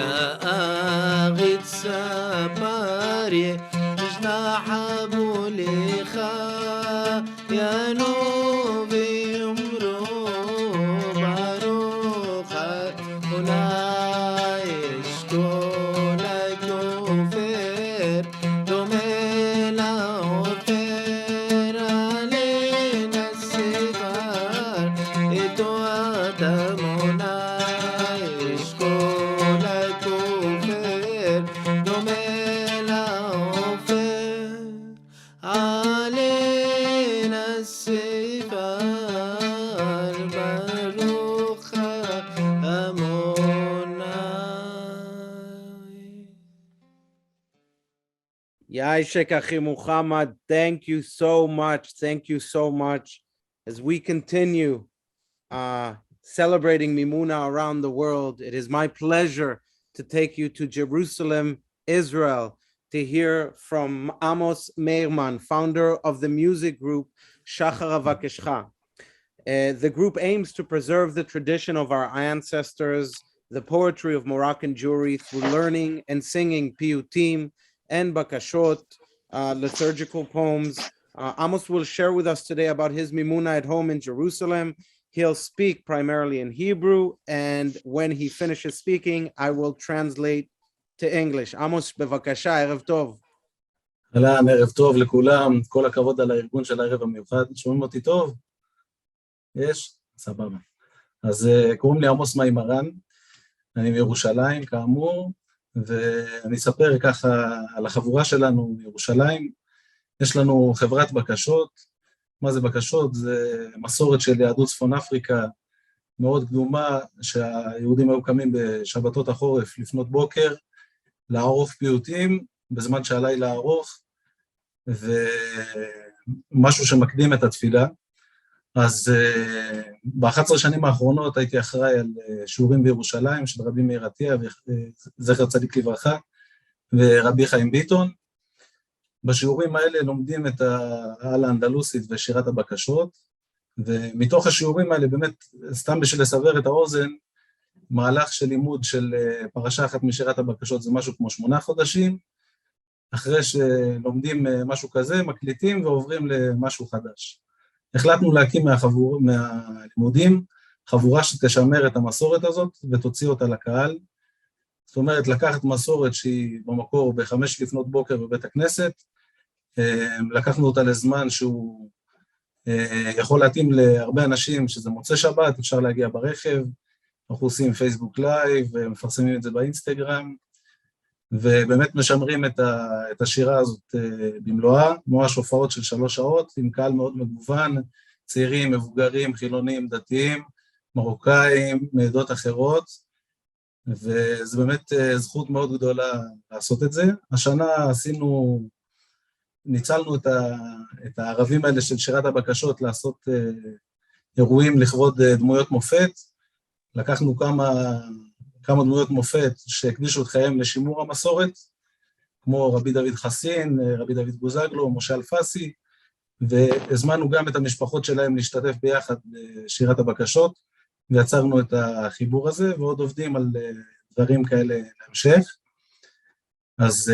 הארץ ספריה נשלח אבולך ינו ויאמרו ברוך אדוני אשכול הכופר דומה לעופר עלינו ספר איתו אדמונה אשכול הכופר דומה לעופר עלינו ספר ברוך Yaishek Achi Muhammad, thank you so much. Thank you so much. As we continue celebrating Mimouna around the world, it is my pleasure to take you to Jerusalem, Israel, to hear from Amos Meirman, founder of the music group Shachar Avakeshcha. The group aims to preserve the tradition of our ancestors, the poetry of Moroccan Jewry through learning and singing Piyyutim and Bakashot, liturgical poems. Amos will share with us today about his Mimouna at home in Jerusalem. He'll speak primarily in Hebrew, and when he finishes speaking, I will translate to English. Amos, bevakasha, erev tov. אהלן, ערב טוב לכולם, כל הכבוד על הארגון של הערב המיוחד. שומעים אותי טוב? יש? סבבה. אז קוראים לי עמוס מימרן, אני מירושלים כאמור, ואני אספר ככה על החבורה שלנו מירושלים. יש לנו חברת בקשות. מה זה בקשות? זה מסורת של יהדות צפון אפריקה מאוד קדומה, שהיהודים היו קמים בשבתות החורף לפנות בוקר, לערוך פיוטים בזמן שהלילה ארוך, ומשהו שמקדים את התפילה. אז ב-11 שנים האחרונות הייתי אחראי על שיעורים בירושלים של רבי מאיר עטיה, זכר צדיק לברכה, ורבי חיים ביטון. בשיעורים האלה לומדים את העל האנדלוסית ושירת הבקשות, ומתוך השיעורים האלה באמת, סתם בשביל לסבר את האוזן, מהלך של לימוד של פרשה אחת משירת הבקשות זה משהו כמו 8 חודשים, אחרי שלומדים משהו כזה, מקליטים ועוברים למשהו חדש. החלטנו להקים מהלימודים חבורה שתשמר את המסורת הזאת ותוציא אותה לקהל. זאת אומרת, לקחת מסורת שהיא במקור ב5 לפנות בוקר בבית הכנסת, לקחנו אותה לזמן שהוא יכול להתאים להרבה אנשים, שזה מוצא שבת, אפשר להגיע ברכב, אנחנו עושים פייסבוק לייב, ומפרסמים את זה באינסטגרם, ובאמת משמרים את השירה הזאת במלואה, ממש הופעות של 3 שעות, עם קהל מאוד מגוון, צעירים, מבוגרים, חילונים, דתיים, מרוקאים, מעדות אחרות, וזה באמת זכות מאוד גדולה לעשות את זה. השנה ניצלנו את הערבים האלה של שירת הבקשות לעשות אירועים לכבוד דמויות מופת, לקחנו כמה דמויות מופת שהקדישו את חייהם לשימור המסורת, כמו רבי דוד חסין, רבי דוד בוזגלו, משה אלפסי, והזמנו גם את המשפחות שלהם להשתתף ביחד בשירת הבקשות, ויצרנו את החיבור הזה, ועוד עובדים על דברים כאלה להמשך. אז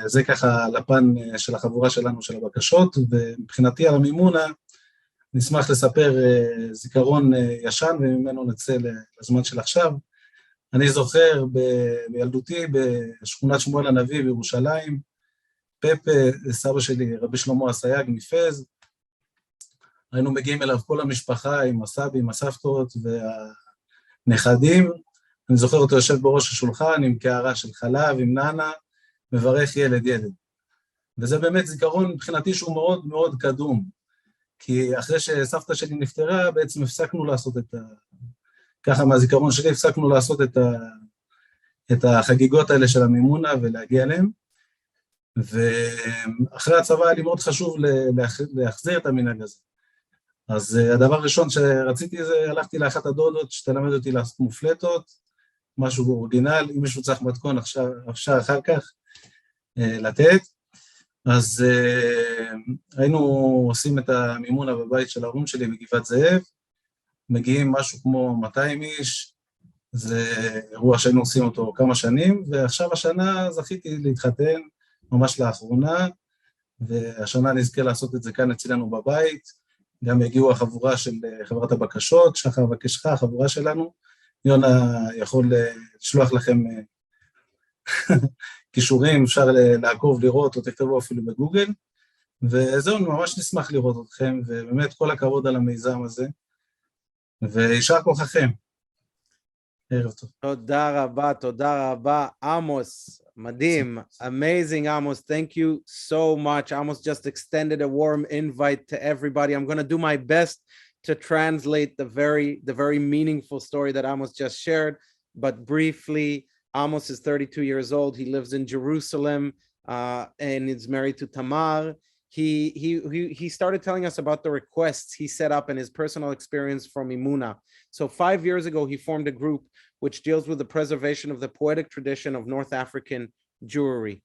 זה ככה לפן של החבורה שלנו של הבקשות, ומבחינתי על המימונה, נשמח לספר זיכרון ישן, וממנו נצא לזמן של עכשיו. אני זוכר בילדותי בשכונת שמואל הנביא בירושלים, פפה, סבא שלי, רבי שלמה הסייג מפז, היינו מגיעים אליו כל המשפחה עם הסבים, הסבתות והנכדים, אני זוכר אותו יושב בראש השולחן עם קערה של חלב, עם ננה, מברך ילד ילד. וזה באמת זיכרון מבחינתי שהוא מאוד מאוד קדום, כי אחרי שסבתא שלי נפטרה, בעצם הפסקנו לעשות ככה מהזיכרון שלי, הפסקנו לעשות את החגיגות האלה של המימונה ולהגיע אליהם, ואחרי הצבא היה לי מאוד חשוב להחזיר את המנהג הזה. אז הדבר הראשון שרציתי זה, הלכתי לאחת הדודות שתלמד אותי לעשות מופלטות, משהו אורגינל, אם מישהו צריך מתכון אפשר אחר כך לתת. אז היינו עושים את המימונה בבית של ההורים שלי בגבעת זאב, מגיעים משהו כמו 200 איש, זה אירוע שהיינו עושים אותו כמה שנים, ועכשיו השנה זכיתי להתחתן, ממש לאחרונה, והשנה נזכה לעשות את זה כאן אצלנו בבית, גם הגיעו החבורה של חברת הבקשות, שחר וקשחה, החבורה שלנו, יונה יכול לשלוח לכם קישורים, אפשר לעקוב, לראות, או תכתבו אפילו בגוגל, וזהו, ממש נשמח לראות אתכם, ובאמת כל הכבוד על המיזם הזה, וישר כוחכם. ערב טוב. תודה רבה, עמוס, מדהים, amazing Amos, thank you so much. Amos just extended a warm invite to everybody. I'm going to do my best to translate the very meaningful story that Amos just shared, but briefly, Amos is 32 years old. He lives in Jerusalem and is married to Tamar. He started telling us about the requests he set up in his personal experience from Mimouna. So 5 years ago, he formed a group which deals with the preservation of the poetic tradition of North African Jewry.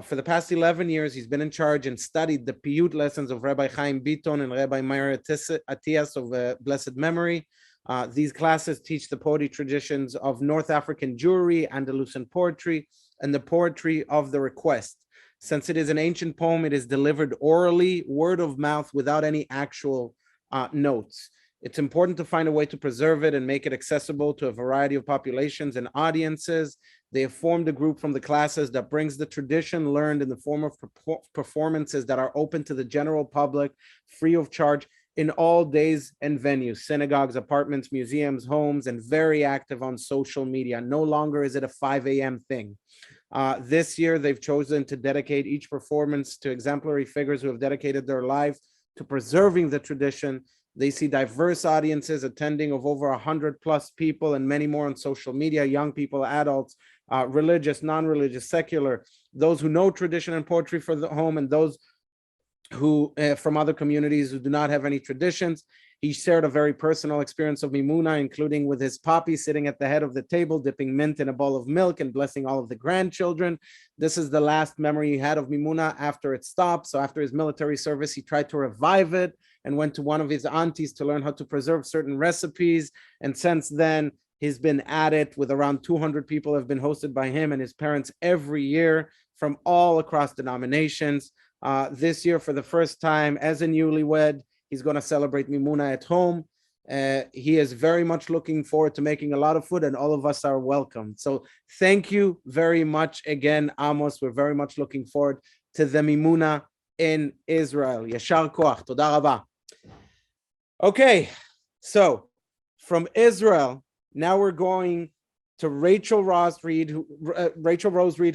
For the past 11 years, he's been in charge and studied the Piyyut lessons of Rabbi Chaim Biton and Rabbi Meir Atias of blessed memory. These classes teach the poetry traditions of North African Jewry, Andalusian poetry, and the poetry of the request. Since it is an ancient poem, it is delivered orally, word of mouth, without any actual notes. It's important to find a way to preserve it and make it accessible to a variety of populations and audiences. They have formed a group from the classes that brings the tradition learned in the form of performances that are open to the general public, free of charge, in all days and venues, synagogues, apartments, museums, homes, and very active on social media. No longer is it a 5 a.m. thing. This year, they've chosen to dedicate each performance to exemplary figures who have dedicated their life to preserving the tradition. They see diverse audiences attending of over 100 plus people and many more on social media, young people, adults, religious, non-religious, secular, those who know tradition and poetry for the home, and those who from other communities who do not have any traditions. He shared a very personal experience of Mimouna, including with his poppy sitting at the head of the table, dipping mint in a bowl of milk and blessing all of the grandchildren. This is the last memory he had of Mimouna after it stopped. So after his military service, he tried to revive it and went to one of his aunties to learn how to preserve certain recipes. And since then, he's been at it with around 200 people have been hosted by him and his parents every year from all across denominations. This year, for the first time as a newlywed, he's going to celebrate Mimouna at home. He is very much looking forward to making a lot of food, and all of us are welcome. So thank you very much again, Amos. We're very much looking forward to the Mimouna in Israel. Yashar koach. Toda rabah. Okay, so from Israel, now we're going to Rachel Rose Reid,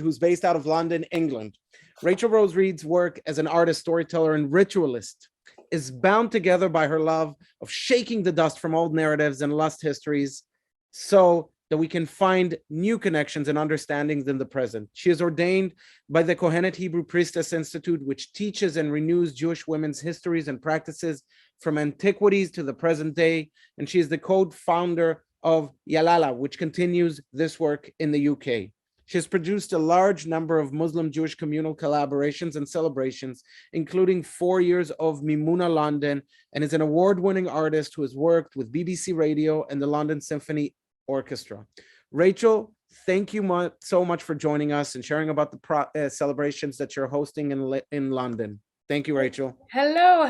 who's based out of London, England. Rachel Rose Reid's work as an artist, storyteller, and ritualist is bound together by her love of shaking the dust from old narratives and lost histories so that we can find new connections and understandings in the present. She is ordained by the Kohenet Hebrew Priestess Institute, which teaches and renews Jewish women's histories and practices from antiquities to the present day. And she is the co-founder of Yalala, which continues this work in the UK. She has produced a large number of Muslim-Jewish communal collaborations and celebrations, including 4 years of Mimouna London, and is an award-winning artist who has worked with BBC Radio and the London Symphony Orchestra. Rachel, thank you so much for joining us and sharing about the celebrations that you're hosting in London. Thank you, Rachel. Hello.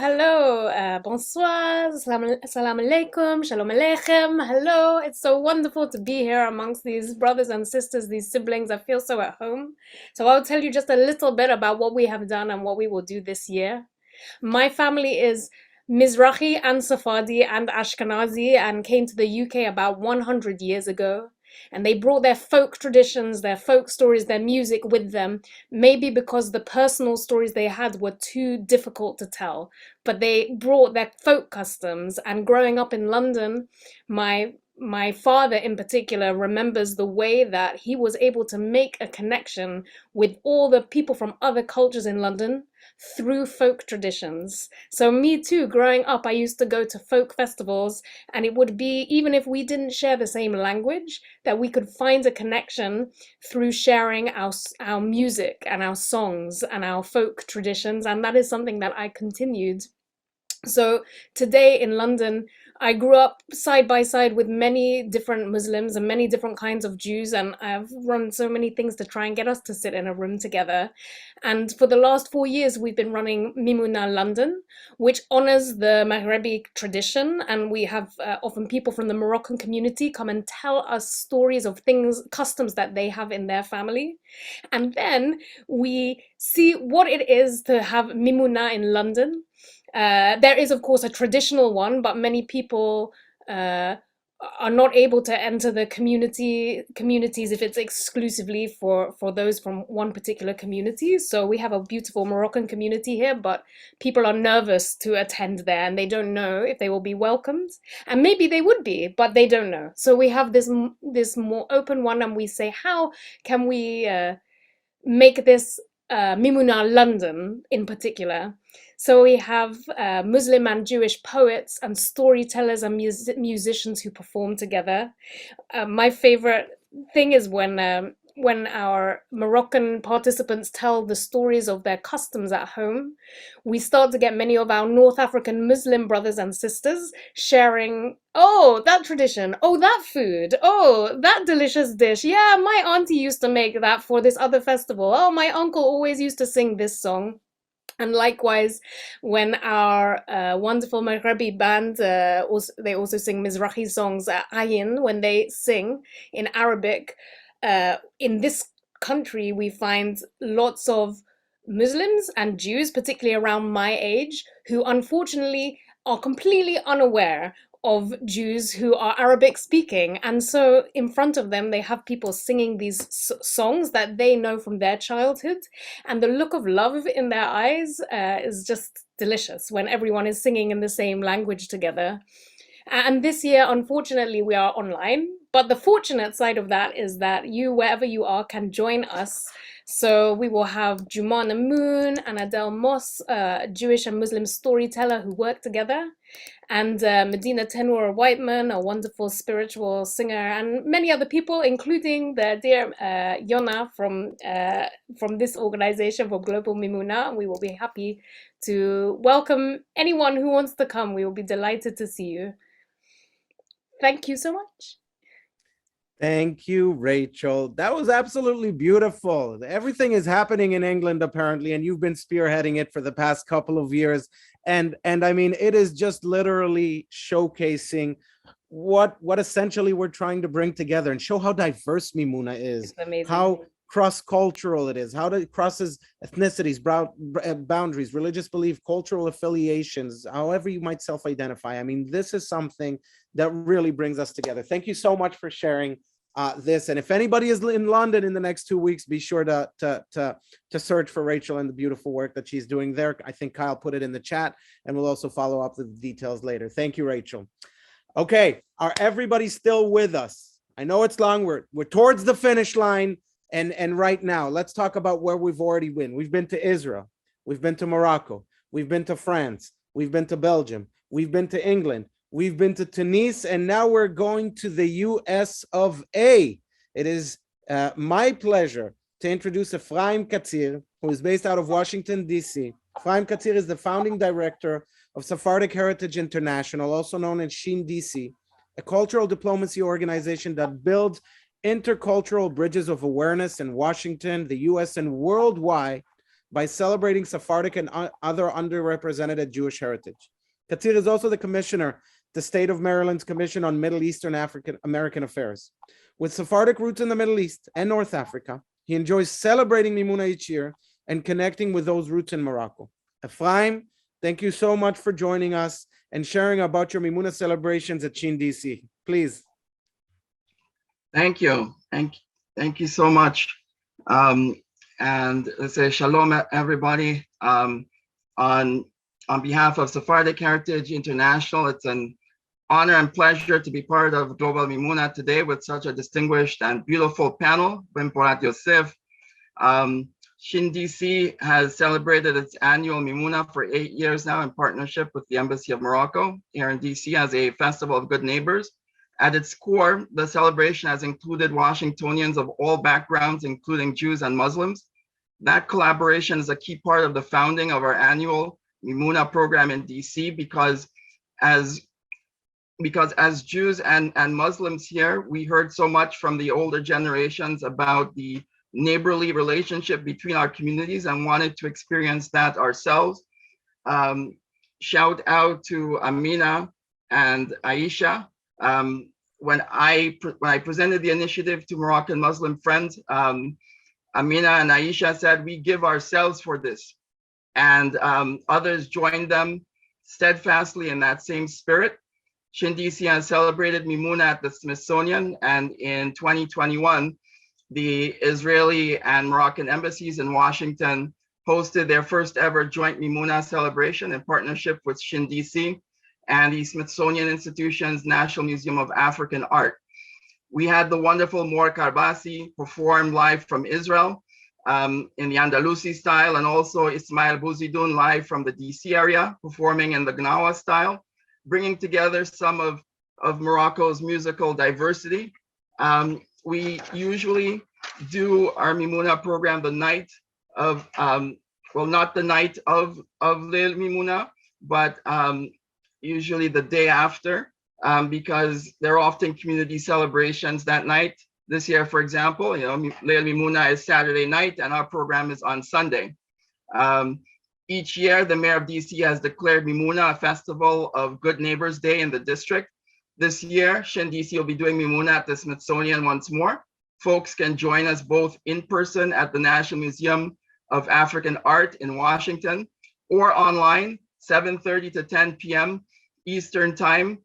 Bonsoir. Salam alaikum. Shalom aleichem. Hello. It's so wonderful to be here amongst these brothers and sisters, these siblings. I feel so at home. So I'll tell you just a little bit about what we have done and what we will do this year. My family is Mizrahi and Sephardi and Ashkenazi and came to the UK about 100 years ago. And they brought their folk traditions, their folk stories, their music with them, maybe because the personal stories they had were too difficult to tell. But they brought their folk customs, and growing up in London, my father in particular remembers the way that he was able to make a connection with all the people from other cultures in London through folk traditions. So me too, growing up, I used to go to folk festivals, and it would be, even if we didn't share the same language, that we could find a connection through sharing our music and our songs and our folk traditions. And that is something that I continued So today in London, I grew up side by side with many different Muslims and many different kinds of Jews, and I've run so many things to try and get us to sit in a room together. And for the last 4 years, we've been running Mimouna London, which honors the Maghrebi tradition, and we have often people from the Moroccan community come and tell us stories of things, customs that they have in their family. And then we see what it is to have Mimouna in London. There is, of course, a traditional one, but many people are not able to enter the communities if it's exclusively for those from one particular community. So we have a beautiful Moroccan community here, but people are nervous to attend there, and they don't know if they will be welcomed. And maybe they would be, but they don't know. So we have this more open one, and we say, how can we make this Mimouna London in particular? So we have Muslim and Jewish poets and storytellers and musicians who perform together. My favorite thing is when our Moroccan participants tell the stories of their customs at home. We start to get many of our North African Muslim brothers and sisters sharing, oh, that tradition, oh, that food, oh, that delicious dish. Yeah, my auntie used to make that for this other festival. Oh, my uncle always used to sing this song. And likewise, when our wonderful Maghrebi band, they also sing Mizrahi songs, Ayin, when they sing in Arabic. In this country, we find lots of Muslims and Jews, particularly around my age, who unfortunately are completely unaware of Jews who are Arabic speaking. And so in front of them, they have people singing these songs that they know from their childhood. And the look of love in their eyes is just delicious when everyone is singing in the same language together. And this year, unfortunately, we are online. But the fortunate side of that is that you, wherever you are, can join us. So we will have Juma Namoon and Adele Moss, a Jewish and Muslim storyteller who work together, and Medina Tenwar Whiteman, a wonderful spiritual singer, and many other people, including the dear Yona from this organization for Global Mimouna. We will be happy to welcome anyone who wants to come. We will be delighted to see you. Thank you so much. Thank you, Rachel. That was absolutely beautiful. Everything is happening in England, apparently, and you've been spearheading it for the past couple of years. And I mean, it is just literally showcasing what essentially we're trying to bring together and show how diverse Mimouna is, how cross-cultural it is, how it crosses ethnicities, boundaries, religious belief, cultural affiliations, however you might self-identify. I mean, this is something that really brings us together. Thank you so much for sharing this. And if anybody is in London in the next 2 weeks, be sure to search for Rachel and the beautiful work that she's doing there. I think Kyle put it in the chat, and we'll also follow up with the details later. Thank you, Rachel. Okay, are everybody still with us? I know it's long. We're towards the finish line. And right now, let's talk about where we've already been. We've been to Israel. We've been to Morocco. We've been to France. We've been to Belgium. We've been to England. We've been to Tunis. And now we're going to the US of A. It is my pleasure to introduce Ephraim Katzir, who is based out of Washington, D.C. Ephraim Katzir is the founding director of Sephardic Heritage International, also known as SHIN-DC, a cultural diplomacy organization that builds intercultural bridges of awareness in Washington, the US, and worldwide by celebrating Sephardic and other underrepresented Jewish heritage. Katzir is also the commissioner, the state of Maryland's Commission on Middle Eastern African American Affairs. With Sephardic roots in the Middle East and North Africa, he enjoys celebrating Mimouna each year and connecting with those roots in Morocco. Ephraim, thank you so much for joining us and sharing about your Mimouna celebrations at SHIN-DC. Please. Thank you. Thank you so much. And let's say shalom, everybody. On behalf of Sephardic Heritage International, it's an honor and pleasure to be part of Global Mimouna today with such a distinguished and beautiful panel. Bimporat Yosef. SHIN-DC has celebrated its annual Mimouna for 8 years now in partnership with the Embassy of Morocco here in DC as a festival of good neighbors. At its core, the celebration has included Washingtonians of all backgrounds, including Jews and Muslims. That collaboration is a key part of the founding of our annual Mimouna program in DC, because as Jews and Muslims here, we heard so much from the older generations about the neighborly relationship between our communities and wanted to experience that ourselves. Shout out to Amina and Aisha. When I presented the initiative to Moroccan Muslim friends, Amina and Aisha said, we give ourselves for this. And others joined them steadfastly in that same spirit. SHIN-DC has celebrated Mimouna at the Smithsonian, and in 2021, the Israeli and Moroccan embassies in Washington hosted their first ever joint Mimouna celebration in partnership with SHIN-DC and the Smithsonian Institution's National Museum of African Art. We had the wonderful Mor Karbasi perform live from Israel in the Andalusi style, and also Ismail Bouzidun live from the DC area, performing in the Gnawa style, bringing together some of Morocco's musical diversity. We usually do our Mimouna program the night of, well, not the night of Leil Mimouna, but usually the day after, because there are often community celebrations that night. This year, for example, Leil Mimouna is Saturday night and our program is on Sunday. Each year, the mayor of DC has declared Mimouna a festival of Good Neighbors Day in the district. This year, SHIN-DC will be doing Mimouna at the Smithsonian once more. Folks can join us both in person at the National Museum of African Art in Washington or online, 7:30 to 10 p.m. Eastern Time.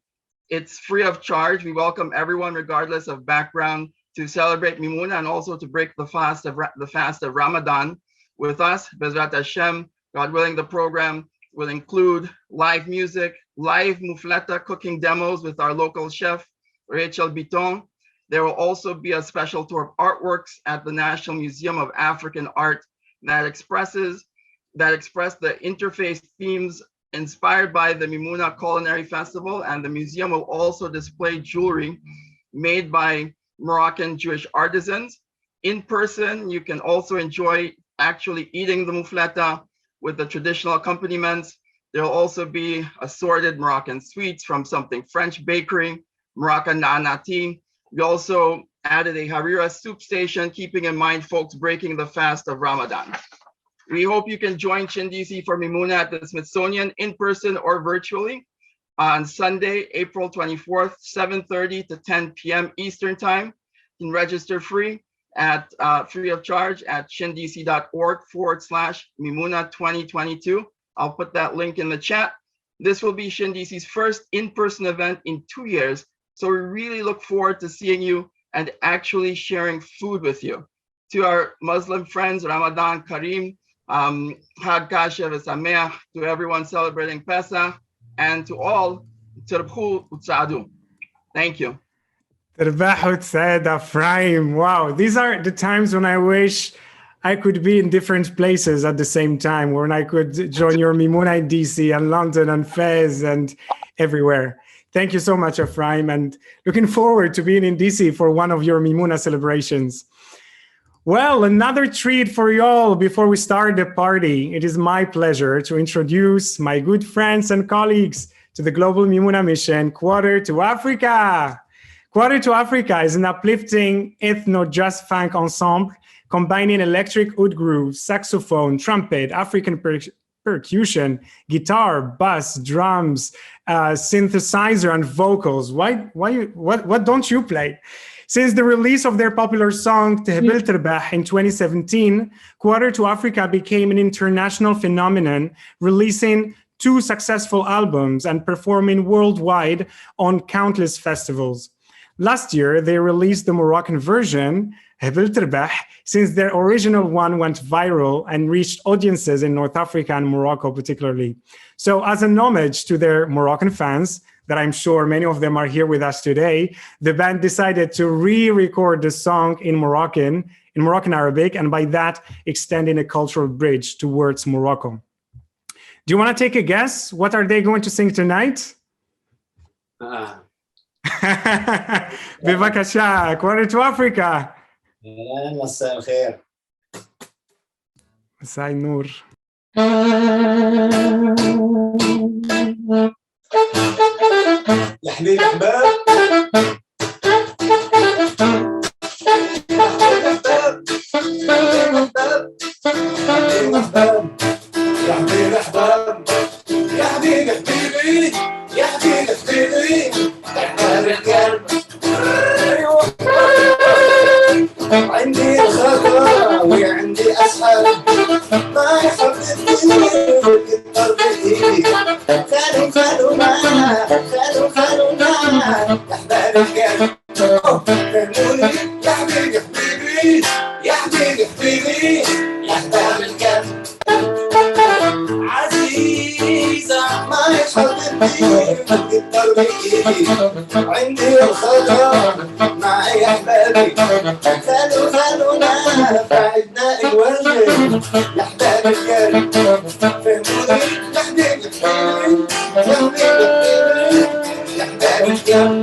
It's free of charge. We welcome everyone, regardless of background, to celebrate Mimouna and also to break the fast of Ramadan with us. Bezrat Hashem, God willing, the program will include live music, live mufleta cooking demos with our local chef, Rachel Biton. There will also be a special tour of artworks at the National Museum of African Art that express the interfaith themes inspired by the Mimouna Culinary Festival, and the museum will also display jewelry made by Moroccan Jewish artisans. In person, you can also enjoy actually eating the mufleta with the traditional accompaniments. There will also be assorted Moroccan sweets from something French bakery, Moroccan na'na tea. We also added a harira soup station, keeping in mind folks breaking the fast of Ramadan. We hope you can join SHIN-DC for Mimouna at the Smithsonian in person or virtually on Sunday, April 24th, 7:30 to 10 p.m. Eastern Time. You can register free of charge at shindc.org/Mimouna 2022. I'll put that link in the chat. This will be SHIN-DC's first in-person event in 2 years. So we really look forward to seeing you and actually sharing food with you. To our Muslim friends, Ramadan Kareem, Hag Kasher v'Sameach, to everyone celebrating Pesach, and to all, Tirbu Utsadu. Thank you. Tirbahu Tsaed Afraim. Wow, these are the times when I wish I could be in different places at the same time, when I could join your Mimouna in DC and London and Fez and everywhere. Thank you so much, Ephraim, and looking forward to being in DC for one of your Mimouna celebrations. Well, another treat for y'all before we start the party. It is my pleasure to introduce my good friends and colleagues to the Global Mimouna Mission, Quarter to Africa. Quarter to Africa is an uplifting ethno-jazz funk ensemble combining electric oud grooves, saxophone, trumpet, African percussion, guitar, bass, drums, synthesizer, and vocals. What don't you play? Since the release of their popular song Tehbil Terbah in 2017, Quarter to Africa became an international phenomenon, releasing 2 successful albums and performing worldwide on countless festivals. Last year, they released the Moroccan version, Tehbil Terbah, since their original one went viral and reached audiences in North Africa and Morocco particularly. So as an homage to their Moroccan fans, that I'm sure many of them are here with us today, the band decided to re-record the song in Moroccan Arabic, and by that, extending a cultural bridge towards Morocco. Do you want to take a guess? What are they going to sing tonight? Bevakasha, Quarter to Africa. مساء الخير. مساء النور. يا حبيبي احباب يا حبيبي احباب يا حبيبي حبيبي يا حبيبي حبيبي احباب القلب عندي الخطا وعندي اصحاب ما يحبني يقدر بايدي خلونا احباب القلب فهموني يا حبيبي حبيبي يا حبيبي حبيبي يا احباب القلب عزيزة ما يحبني يقدر بايدي عندي الخطا معي احبابي خلونا بعدنا الوجه يا احباب القلب فهموني يا حبيبي حبيبي يا حبيبي يا احباب القلب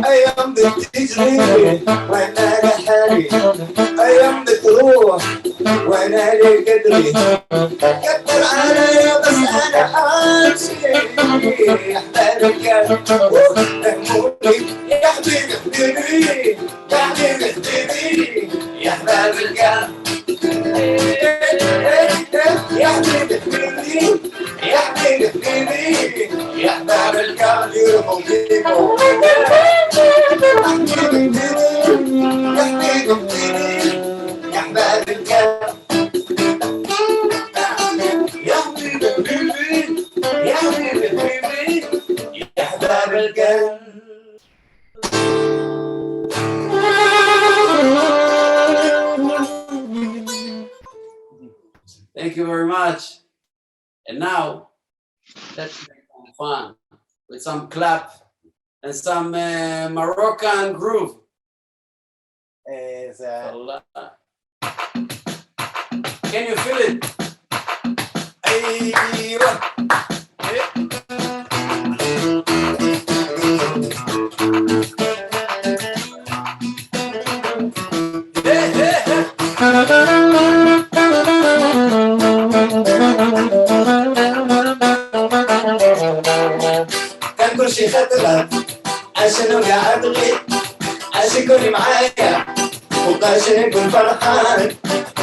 أيام بتجري وأنا لحالي أيام بتروح وأنا لقدري كتر عليا بس أنا حاسي يا أحباب القلب فهموني يا حبيبي حبيبي يا حبيبي حبيبي يا أحباب القلب يا حبيبي حبيبي يا حبيبي حبيبي يا أحباب القلب beautiful people يا حبيبي يا أحباب القلب يا حبيبي يا حبيبي يا أحباب القلب. Thank you very much. And now, let's make some fun with some clap and some Moroccan groove. Can you feel it? كان كل شي خطرة عشان قاعد غير عشان كوني معايا وبقاش نكون فرحان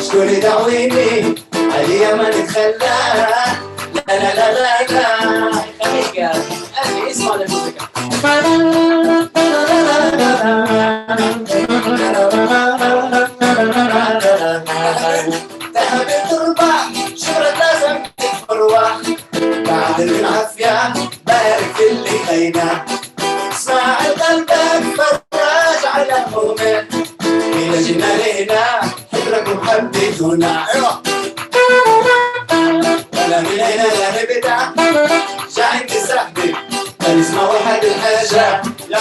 شكون يدعويني عليا ما نتخلى لا لا لا لا لا خليك يا أخي اسمع الموسيقى تهب التربة شغلة لازم تفرح بعد العافية بارك في اللي خينا اسمع قلبك فرج على مؤمن إلى جينا لهنا حبرك وحبيتونا ولا من هنا لا نبدأ جا عندي صاحبي اسمع واحد الحاجة لا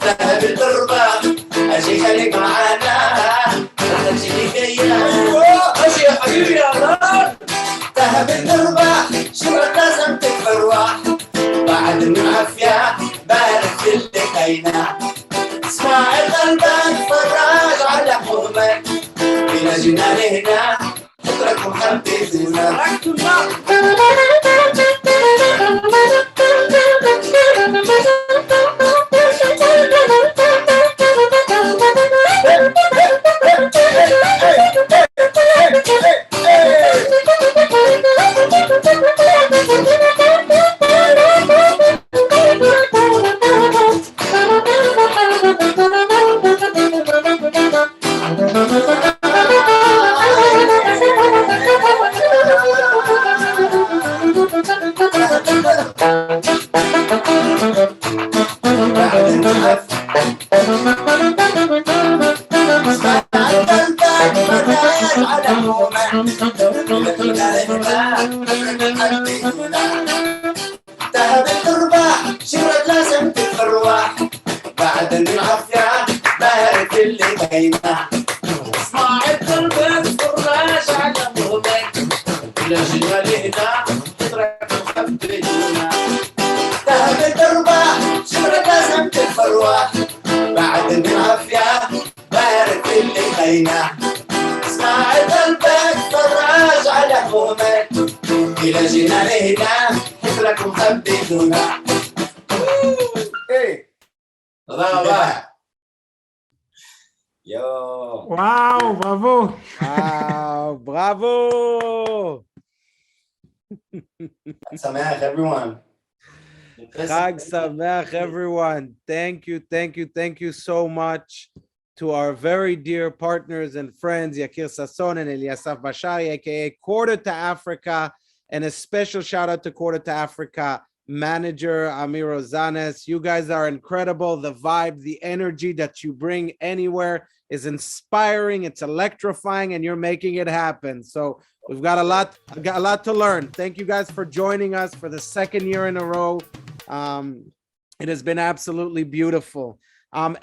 تهب التربة أجي خليك معانا راح تجيني جاية أجي يا حبيبي يا الله تهب التربة شغلك لازم تفرح بعد العافية بارك في اللي خينا اسمع قلبك فرج على حضنك إلى جينا لهنا حضرك وحبيتونا لهنا حبيتنا ذهب الأرباح شرت لازم تتفرواح بعد العافية بارك اللي بينا اسمع القلب فراش على مهمك إلى جينا لهنا تترك حبيتنا ذهب الأرباح شرت لازم تتفرواح بعد العافية بارك اللي بينا اسمع قلبك فراج على همومك إلى جينا لهنا حفلكم حبيتونا ايه الله يو واو برافو برافو سماح everyone Chag Sameach, everyone. Thank you so much to our very dear partners and friends, Yakir Sasson and Eliasaf Bashari, aka Quarter to Africa, and a special shout out to Quarter to Africa manager Amir Rozanes. You guys are incredible. The vibe, the energy that you bring anywhere is inspiring, it's electrifying, and you're making it happen. So we've got a lot to learn. Thank you guys for joining us for the second year in a row. It has been absolutely beautiful.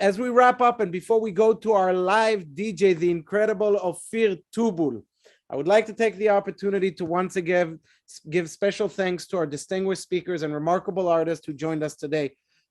As we wrap up and before we go to our live DJ, the incredible Ofir Tubul, I would like to take the opportunity to once again give special thanks to our distinguished speakers and remarkable artists who joined us today.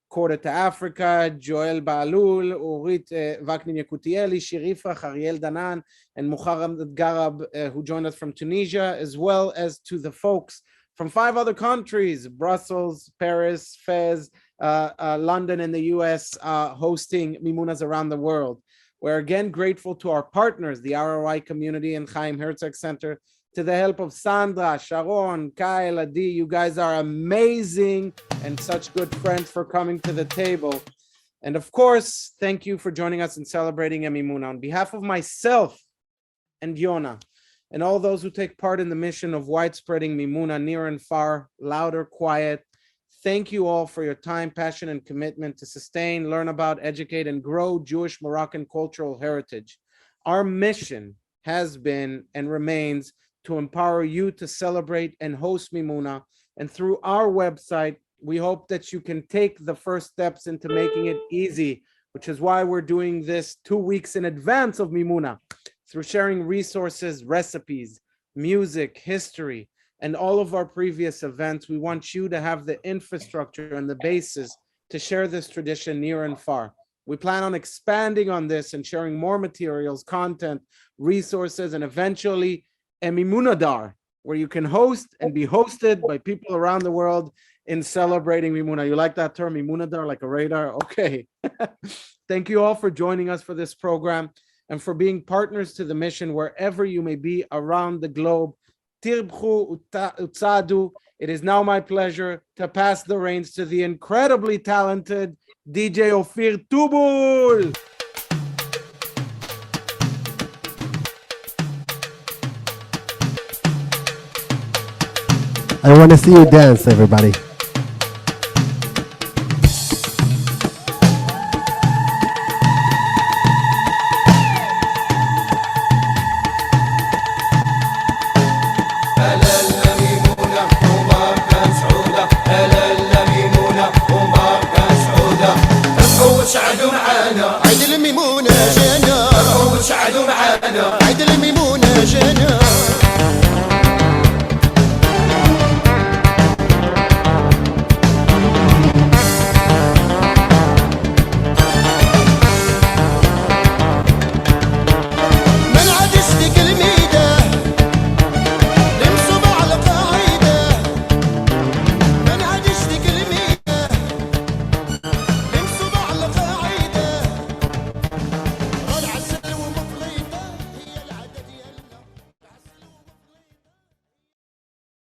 Quarter to Africa, Joelle Bahloul, Orit, Ouaknine-Yekutieli, Shir, Ifrah, Ariel, Danan, and Muharram Garab, who joined us from Tunisia, as well as to the folks from 5 other countries, Brussels, Paris, Fez, London, and the US, hosting Mimounas around the world. We're again grateful to our partners, the ROI community and Chaim Herzog Center, to the help of Sandra, Sharon, Kyle, Adi. You guys are amazing and such good friends for coming to the table. And of course, thank you for joining us in celebrating Mimouna. On behalf of myself and Yona, and all those who take part in the mission of widespreading Mimouna near and far, loud or quiet, thank you all for your time, passion, and commitment to sustain, learn about, educate, and grow Jewish Moroccan cultural heritage. Our mission has been and remains to empower you to celebrate and host Mimouna. And through our website, we hope that you can take the first steps into making it easy, which is why we're doing this 2 weeks in advance of Mimouna. Through sharing resources, recipes, music, history, and all of our previous events, we want you to have the infrastructure and the basis to share this tradition near and far. We plan on expanding on this and sharing more materials, content, resources, and eventually a Mimounadar, where you can host and be hosted by people around the world in celebrating Mimouna. You like that term, Mimounadar, like a radar? Okay. Thank you all for joining us for this program and for being partners to the mission wherever you may be around the globe. Tirbchu utzadu. It is now my pleasure to pass the reins to the incredibly talented DJ Ofir Tubul. I want to see you dance, everybody. عيد الميمونة جانا عيد الميمونة جانا